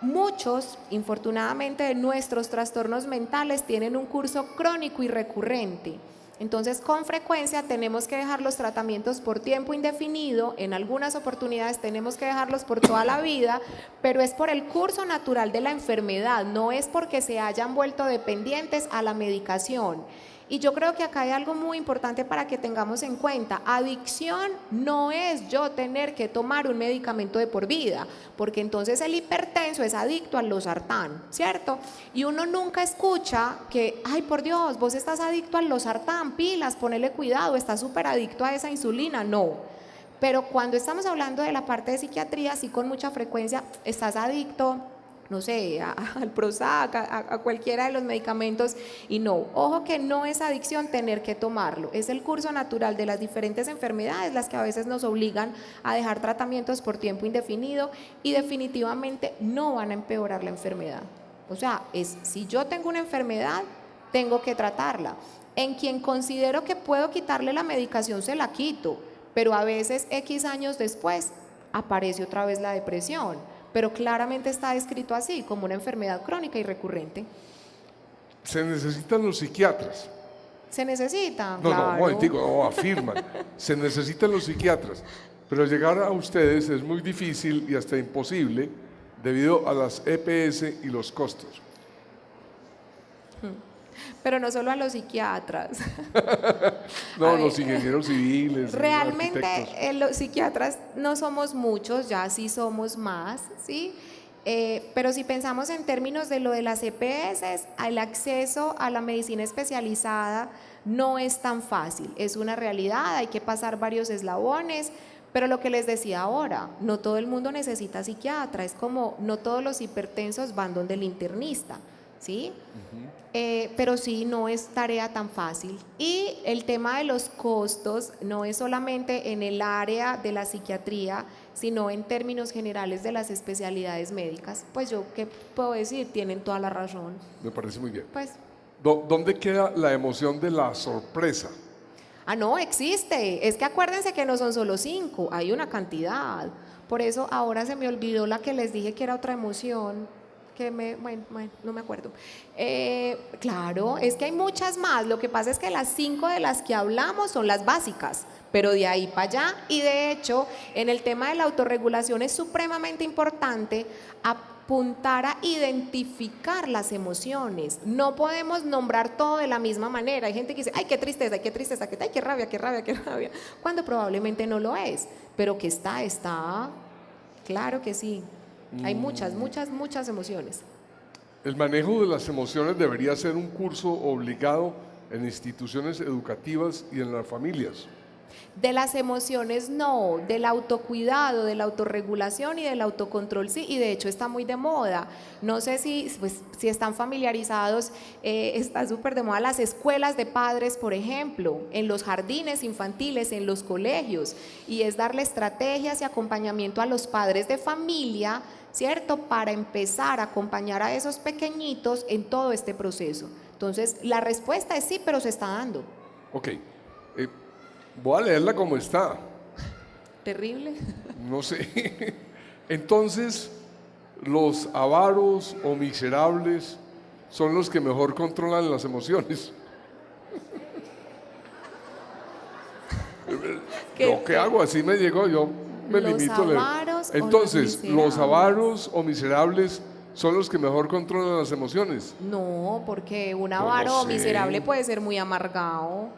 [SPEAKER 2] Muchos, infortunadamente, de nuestros trastornos mentales tienen un curso crónico y recurrente. Entonces, con frecuencia tenemos que dejar los tratamientos por tiempo indefinido, en algunas oportunidades tenemos que dejarlos por toda la vida, pero es por el curso natural de la enfermedad, no es porque se hayan vuelto dependientes a la medicación. Y yo creo que acá hay algo muy importante para que tengamos en cuenta. Adicción no es yo tener que tomar un medicamento de por vida, porque entonces el hipertenso es adicto al losartán, ¿cierto? Y uno nunca escucha que, ay por Dios, vos estás adicto al losartán, pilas, ponele cuidado, estás súper adicto a esa insulina. No. Pero cuando estamos hablando de la parte de psiquiatría, sí con mucha frecuencia estás adicto no sé, al Prozac, a cualquiera de los medicamentos, y no, ojo que no es adicción tener que tomarlo, es el curso natural de las diferentes enfermedades las que a veces nos obligan a dejar tratamientos por tiempo indefinido y definitivamente no van a empeorar la enfermedad. O sea, si yo tengo una enfermedad, tengo que tratarla. En quien considero que puedo quitarle la medicación, se la quito, pero a veces X años después aparece otra vez la depresión, pero claramente está descrito así, como una enfermedad crónica y recurrente.
[SPEAKER 1] Se necesitan los psiquiatras.
[SPEAKER 2] Se necesita,
[SPEAKER 1] No,
[SPEAKER 2] claro.
[SPEAKER 1] no, momentico, no, afirman. Se necesitan los psiquiatras, pero llegar a ustedes es muy difícil y hasta imposible debido a las EPS y los costos.
[SPEAKER 2] Pero no solo a los psiquiatras.
[SPEAKER 1] No, los ingenieros civiles.
[SPEAKER 2] Realmente
[SPEAKER 1] arquitectos.
[SPEAKER 2] los psiquiatras no somos muchos, ya sí somos más, ¿sí? Pero si pensamos en términos de lo de las EPS, el acceso a la medicina especializada no es tan fácil, es una realidad, hay que pasar varios eslabones, pero lo que les decía ahora, no todo el mundo necesita psiquiatra, es como no todos los hipertensos van donde el internista, ¿sí? Pero sí, no es tarea tan fácil. Y el tema de los costos no es solamente en el área de la psiquiatría, sino en términos generales de las especialidades médicas. Pues yo, ¿qué puedo decir? Tienen toda la razón.
[SPEAKER 1] Me parece muy bien.
[SPEAKER 2] Pues,
[SPEAKER 1] ¿Dónde queda la emoción de la sorpresa?
[SPEAKER 2] no, existe. Es que acuérdense que no son solo 5, hay una cantidad. Por eso ahora se me olvidó la que les dije que era otra emoción. Bueno, no me acuerdo. Claro, es que hay muchas más. Lo que pasa es que las 5 de las que hablamos son las básicas, pero de ahí para allá, y de hecho, en el tema de la autorregulación es supremamente importante apuntar a identificar las emociones. No podemos nombrar todo de la misma manera. Hay gente que dice, ay, qué tristeza, ay, qué rabia, cuando probablemente no lo es, pero que está, claro que sí. Hay muchas emociones.
[SPEAKER 1] El manejo de las emociones debería ser un curso obligado en instituciones educativas y en las familias.
[SPEAKER 2] De las emociones no, del autocuidado, de la autorregulación y del autocontrol sí, y de hecho está muy de moda. No sé si están familiarizados, está súper de moda las escuelas de padres, por ejemplo, en los jardines infantiles, en los colegios, y es darle estrategias y acompañamiento a los padres de familia, ¿cierto? Para empezar a acompañar a esos pequeñitos en todo este proceso. Entonces, la respuesta es sí, pero se está dando.
[SPEAKER 1] Ok, voy a leerla como está.
[SPEAKER 2] Terrible.
[SPEAKER 1] No sé. Entonces, los avaros o miserables son los que mejor controlan las emociones. ¿Yo qué hago? Así me llegó, yo me limito a leer. Entonces, los avaros o miserables son los que mejor controlan las emociones.
[SPEAKER 2] No, porque un avaro o miserable puede ser muy amargado.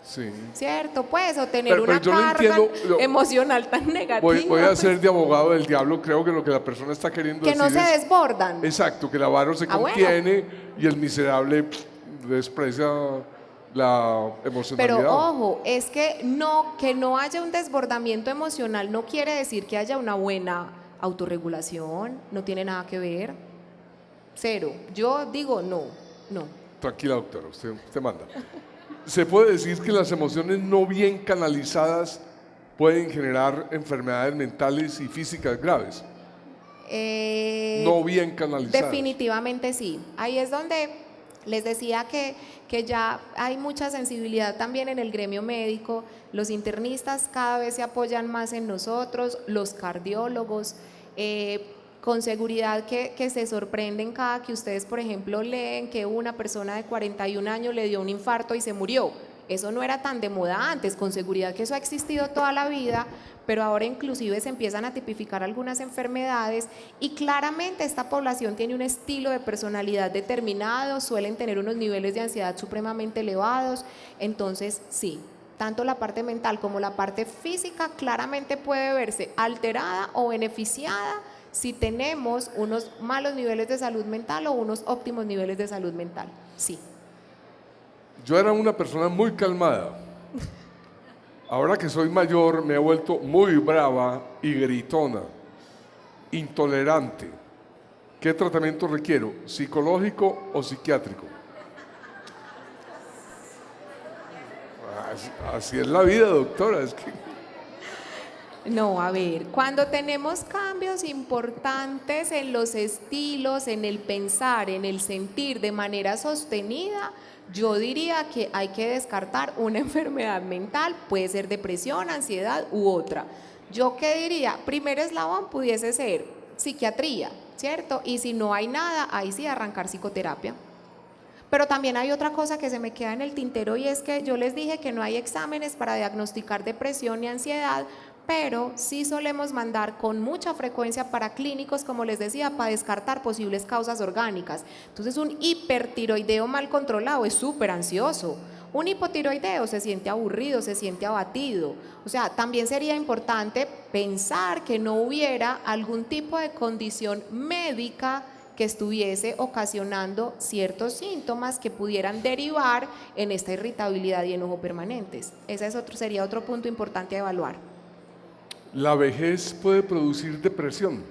[SPEAKER 1] Sí.
[SPEAKER 2] ¿Cierto? Pues, o tener una
[SPEAKER 1] yo
[SPEAKER 2] carga emocional tan negativa.
[SPEAKER 1] Voy a ser de abogado del diablo, creo que lo que la persona está queriendo
[SPEAKER 2] que
[SPEAKER 1] decir
[SPEAKER 2] no se desbordan.
[SPEAKER 1] Exacto, que el avaro se contiene y el miserable desprecia la emocionalidad.
[SPEAKER 2] Pero ojo, es que no haya un desbordamiento emocional no quiere decir que haya una buena autorregulación, no tiene nada que ver. Cero. Yo digo no.
[SPEAKER 1] Tranquila, doctora, usted manda. ¿Se puede decir que las emociones no bien canalizadas pueden generar enfermedades mentales y físicas graves? No bien canalizadas.
[SPEAKER 2] Definitivamente sí. Ahí es donde les decía que ya hay mucha sensibilidad también en el gremio médico. Los internistas cada vez se apoyan más en nosotros, los cardiólogos, con seguridad que se sorprenden cada que ustedes, por ejemplo, leen que una persona de 41 años le dio un infarto y se murió. Eso no era tan de moda antes, con seguridad que eso ha existido toda la vida, pero ahora inclusive se empiezan a tipificar algunas enfermedades y claramente esta población tiene un estilo de personalidad determinado, suelen tener unos niveles de ansiedad supremamente elevados, entonces sí, tanto la parte mental como la parte física claramente puede verse alterada o beneficiada si tenemos unos malos niveles de salud mental o unos óptimos niveles de salud mental, sí.
[SPEAKER 1] Yo era una persona muy calmada. Ahora que soy mayor me he vuelto muy brava y gritona, intolerante. ¿Qué tratamiento requiero? ¿Psicológico o psiquiátrico? Así es la vida, doctora. Es que
[SPEAKER 2] No, a ver, cuando tenemos cambios importantes en los estilos, en el pensar, en el sentir de manera sostenida, yo diría que hay que descartar una enfermedad mental, puede ser depresión, ansiedad u otra. ¿Yo qué diría? Primer eslabón pudiese ser psiquiatría, ¿cierto? Y si no hay nada, ahí sí arrancar psicoterapia. Pero también hay otra cosa que se me queda en el tintero y es que yo les dije que no hay exámenes para diagnosticar depresión ni ansiedad, pero sí solemos mandar con mucha frecuencia para clínicos, como les decía, para descartar posibles causas orgánicas. Entonces un hipertiroideo mal controlado es súper ansioso. Un hipotiroideo se siente aburrido, se siente abatido. O sea, también sería importante pensar que no hubiera algún tipo de condición médica que estuviese ocasionando ciertos síntomas que pudieran derivar en esta irritabilidad y enojo permanentes. Ese sería otro punto importante a evaluar.
[SPEAKER 1] la vejez puede producir depresión.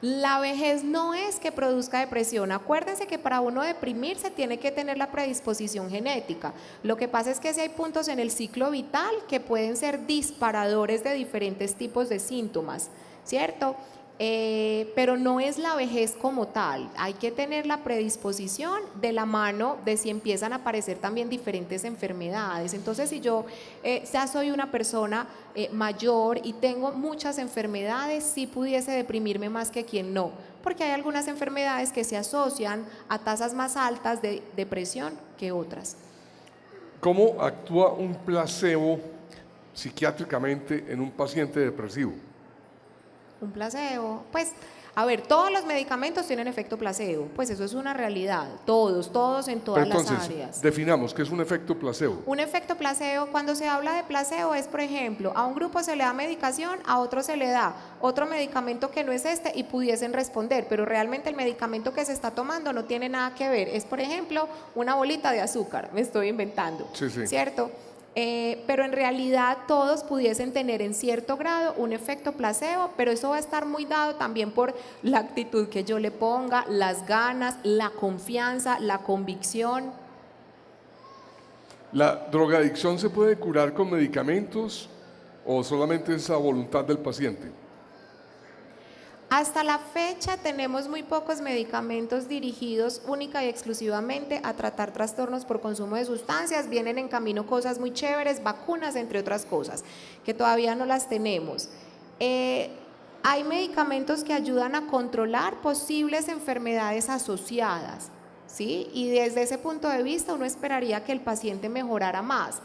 [SPEAKER 2] La vejez no es que produzca depresión. Acuérdense que para uno deprimirse tiene que tener la predisposición genética. Lo que pasa es que sí hay puntos en el ciclo vital que pueden ser disparadores de diferentes tipos de síntomas, ¿cierto? Pero no es la vejez como tal. Hay que tener la predisposición de la mano de si empiezan a aparecer también diferentes enfermedades. Entonces, si yo ya soy una persona mayor y tengo muchas enfermedades, sí pudiese deprimirme más que quien no, porque hay algunas enfermedades que se asocian a tasas más altas de depresión que otras.
[SPEAKER 1] ¿Cómo actúa un placebo psiquiátricamente en un paciente depresivo?
[SPEAKER 2] Un placebo, pues, a ver, todos los medicamentos tienen efecto placebo, pues eso es una realidad, todos en todas
[SPEAKER 1] Pero entonces,
[SPEAKER 2] las áreas.
[SPEAKER 1] definamos qué es un efecto placebo.
[SPEAKER 2] Un efecto placebo, cuando se habla de placebo es, por ejemplo, a un grupo se le da medicación, a otro se le da otro medicamento que no es este y pudiesen responder, pero realmente el medicamento que se está tomando no tiene nada que ver. Es, por ejemplo, una bolita de azúcar, me estoy inventando,
[SPEAKER 1] Sí, sí.
[SPEAKER 2] ¿cierto? Pero en realidad todos pudiesen tener en cierto grado un efecto placebo, pero eso va a estar muy dado también por la actitud que yo le ponga, las ganas, la confianza, la convicción.
[SPEAKER 1] ¿La drogadicción se puede curar con medicamentos o solamente es a voluntad del paciente?
[SPEAKER 2] Hasta la fecha tenemos muy pocos medicamentos dirigidos única y exclusivamente a tratar trastornos por consumo de sustancias. Vienen en camino cosas muy chéveres, vacunas, entre otras cosas, que todavía no las tenemos. Hay medicamentos que ayudan a controlar posibles enfermedades asociadas, ¿sí? Y desde ese punto de vista uno esperaría que el paciente mejorara más,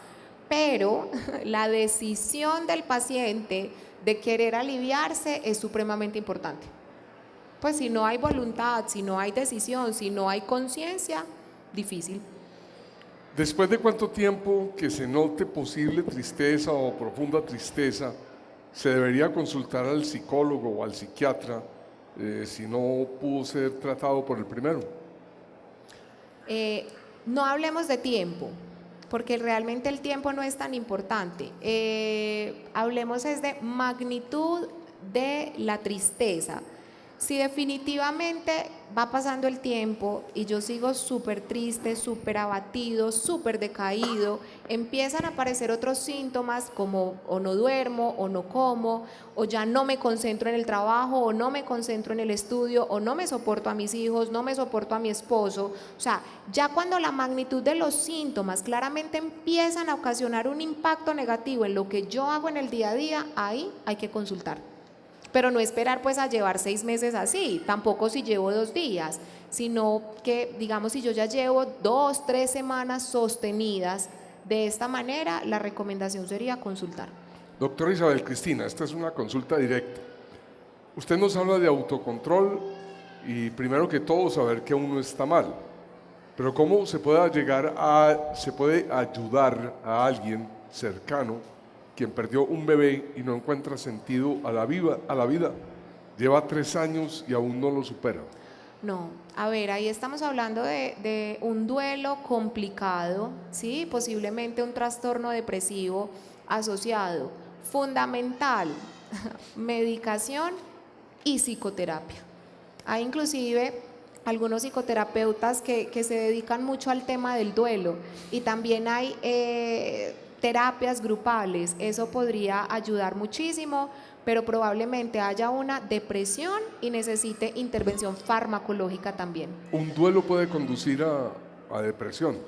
[SPEAKER 2] pero la decisión del paciente de querer aliviarse es supremamente importante. Pues si no hay voluntad, si no hay decisión, si no hay conciencia, difícil.
[SPEAKER 1] ¿Después de cuánto tiempo que se note posible tristeza o profunda tristeza, se debería consultar al psicólogo o al psiquiatra si no pudo ser tratado por el primero?
[SPEAKER 2] No hablemos de tiempo, porque realmente el tiempo no es tan importante. Hablemos es de magnitud de la tristeza. Si definitivamente va pasando el tiempo y yo sigo súper triste, súper abatido, súper decaído, empiezan a aparecer otros síntomas como o no duermo, o no como, o ya no me concentro en el trabajo, o no me concentro en el estudio, o no me soporto a mis hijos, no me soporto a mi esposo. O sea, ya cuando la magnitud de los síntomas claramente empiezan a ocasionar un impacto negativo en lo que yo hago en el día a día, ahí hay que consultar. Pero no esperar pues a llevar 6 meses así, tampoco si llevo 2 días, sino que digamos si yo ya llevo 2, 3 semanas sostenidas de esta manera, la recomendación sería consultar.
[SPEAKER 1] Doctora Isabel Cristina, esta es una consulta directa. Usted nos habla de autocontrol y primero que todo saber que uno está mal, pero ¿cómo se puede ayudar a alguien cercano quien perdió un bebé y no encuentra sentido a la vida? Lleva 3 años y aún no lo supera.
[SPEAKER 2] No, a ver, ahí estamos hablando de un duelo complicado, ¿sí? Posiblemente un trastorno depresivo asociado. Fundamental, medicación y psicoterapia. Hay inclusive algunos psicoterapeutas que se dedican mucho al tema del duelo y también hay terapias grupales. Eso podría ayudar muchísimo, pero probablemente haya una depresión y necesite intervención farmacológica también.
[SPEAKER 1] ¿Un duelo puede conducir a depresión?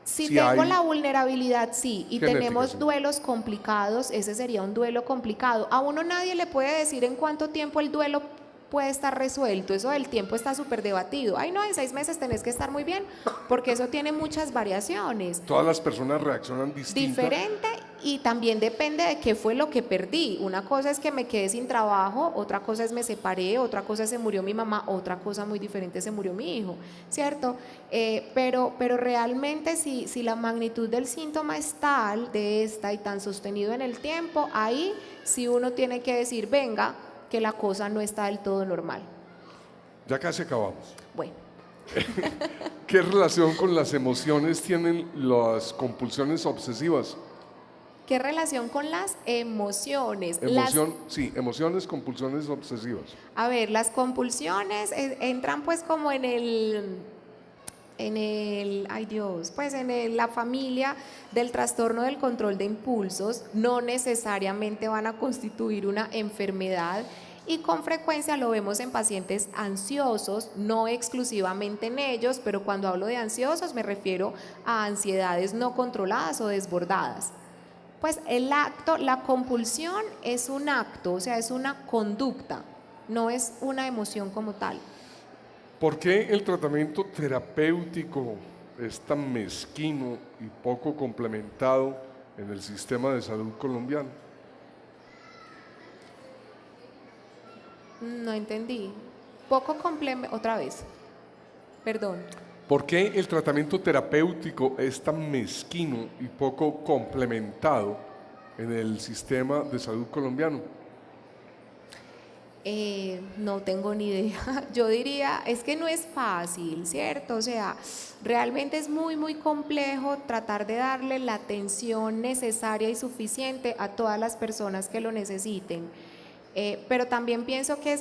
[SPEAKER 2] Si
[SPEAKER 1] Si
[SPEAKER 2] tengo
[SPEAKER 1] hay
[SPEAKER 2] la vulnerabilidad, sí, y
[SPEAKER 1] genética,
[SPEAKER 2] tenemos
[SPEAKER 1] sí.
[SPEAKER 2] duelos complicados, ese sería un duelo complicado. A uno nadie le puede decir en cuánto tiempo el duelo puede estar resuelto, eso del tiempo está súper debatido. Ay, no, en 6 meses tenés que estar muy bien, porque eso tiene muchas variaciones.
[SPEAKER 1] Todas las personas reaccionan distintas.
[SPEAKER 2] Diferente, y también depende de qué fue lo que perdí. Una cosa es que me quedé sin trabajo, otra cosa es me separé, otra cosa es se murió mi mamá, otra cosa muy diferente se murió mi hijo, ¿cierto? Pero realmente si la magnitud del síntoma es tal, de esta y tan sostenido en el tiempo, ahí sí uno tiene que decir, venga, que la cosa no está del todo normal.
[SPEAKER 1] Ya casi acabamos.
[SPEAKER 2] Bueno.
[SPEAKER 1] ¿Qué relación con las emociones tienen las compulsiones obsesivas?
[SPEAKER 2] ¿Qué relación con las emociones?
[SPEAKER 1] Sí, emociones, compulsiones obsesivas.
[SPEAKER 2] A ver, las compulsiones entran pues como ay Dios, pues la familia del trastorno del control de impulsos. No necesariamente van a constituir una enfermedad y con frecuencia lo vemos en pacientes ansiosos, no exclusivamente en ellos, pero cuando hablo de ansiosos me refiero a ansiedades no controladas o desbordadas. Pues el acto, la compulsión es un acto, o sea, es una conducta, no es una emoción como tal.
[SPEAKER 1] ¿Por qué el tratamiento terapéutico es tan mezquino y poco complementado en el sistema de salud colombiano?
[SPEAKER 2] No entendí. Otra vez. Perdón.
[SPEAKER 1] ¿Por qué el tratamiento terapéutico es tan mezquino y poco complementado en el sistema de salud colombiano?
[SPEAKER 2] No tengo ni idea. Yo diría, es que no es fácil, ¿cierto? O sea, realmente es muy, muy complejo tratar de darle la atención necesaria y suficiente a todas las personas que lo necesiten. Pero también pienso que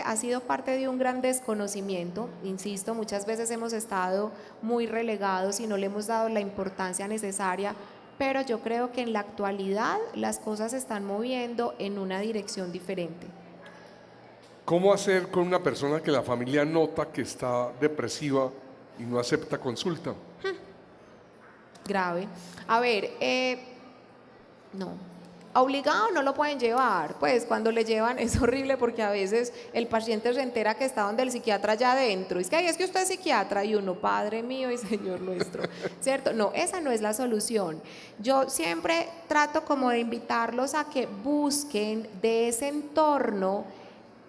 [SPEAKER 2] ha sido parte de un gran desconocimiento. Insisto, muchas veces hemos estado muy relegados y no le hemos dado la importancia necesaria, pero yo creo que en la actualidad las cosas se están moviendo en una dirección diferente.
[SPEAKER 1] ¿Cómo hacer con una persona que la familia nota que está depresiva y no acepta consulta?
[SPEAKER 2] Grave. A ver, no. Obligado no lo pueden llevar, pues cuando le llevan es horrible porque a veces el paciente se entera que está donde el psiquiatra allá adentro. Es que usted es psiquiatra y uno, Padre mío y Señor nuestro, ¿cierto? No, esa no es la solución. Yo siempre trato como de invitarlos a que busquen de ese entorno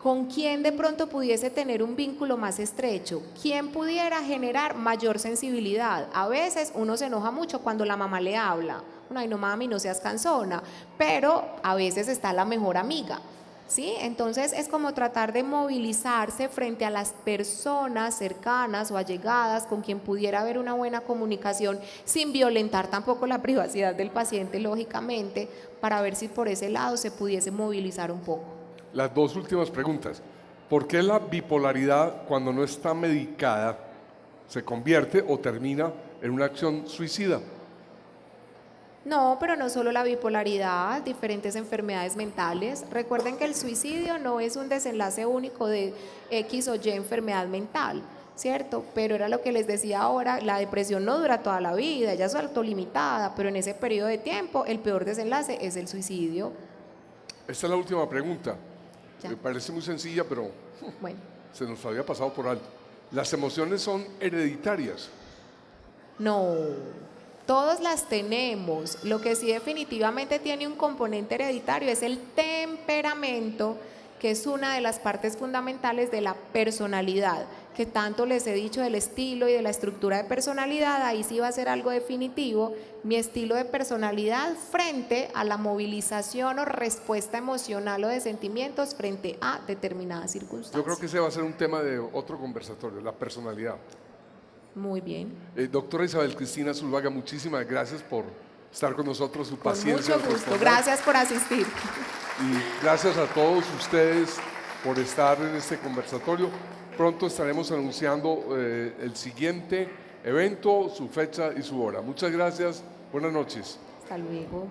[SPEAKER 2] con quién de pronto pudiese tener un vínculo más estrecho, quién pudiera generar mayor sensibilidad. A veces uno se enoja mucho cuando la mamá le habla, ay no mami, no seas cansona, pero a veces está la mejor amiga, ¿sí? Entonces es como tratar de movilizarse frente a las personas cercanas o allegadas con quien pudiera haber una buena comunicación sin violentar tampoco la privacidad del paciente, lógicamente, para ver si por ese lado se pudiese movilizar un poco.
[SPEAKER 1] Las dos últimas preguntas. ¿Por qué la bipolaridad, cuando no está medicada, se convierte o termina en una acción suicida?
[SPEAKER 2] No, pero no solo la bipolaridad, diferentes enfermedades mentales. Recuerden que el suicidio no es un desenlace único de X o Y enfermedad mental, ¿cierto? Pero era lo que les decía ahora, la depresión no dura toda la vida, ella es autolimitada, pero en ese periodo de tiempo el peor desenlace es el suicidio.
[SPEAKER 1] Esta es la última pregunta.
[SPEAKER 2] Ya.
[SPEAKER 1] Me parece muy sencilla, pero
[SPEAKER 2] Bueno.
[SPEAKER 1] se nos había pasado por alto. ¿Las emociones son hereditarias?
[SPEAKER 2] No, todos las tenemos. Lo que sí definitivamente tiene un componente hereditario es el temperamento, que es una de las partes fundamentales de la personalidad, que tanto les he dicho del estilo y de la estructura de personalidad. Ahí sí va a ser algo definitivo, mi estilo de personalidad frente a la movilización o respuesta emocional o de sentimientos frente a determinadas circunstancias.
[SPEAKER 1] Yo creo que ese va a ser un tema de otro conversatorio, la personalidad.
[SPEAKER 2] Muy bien.
[SPEAKER 1] Doctora Isabel Cristina Zuluaga, muchísimas gracias por estar con nosotros, su
[SPEAKER 2] Con
[SPEAKER 1] paciencia.
[SPEAKER 2] mucho gusto. Gracias por asistir.
[SPEAKER 1] Y gracias a todos ustedes por estar en este conversatorio. Pronto estaremos anunciando el siguiente evento, su fecha y su hora. Muchas gracias. Buenas noches.
[SPEAKER 2] Hasta luego.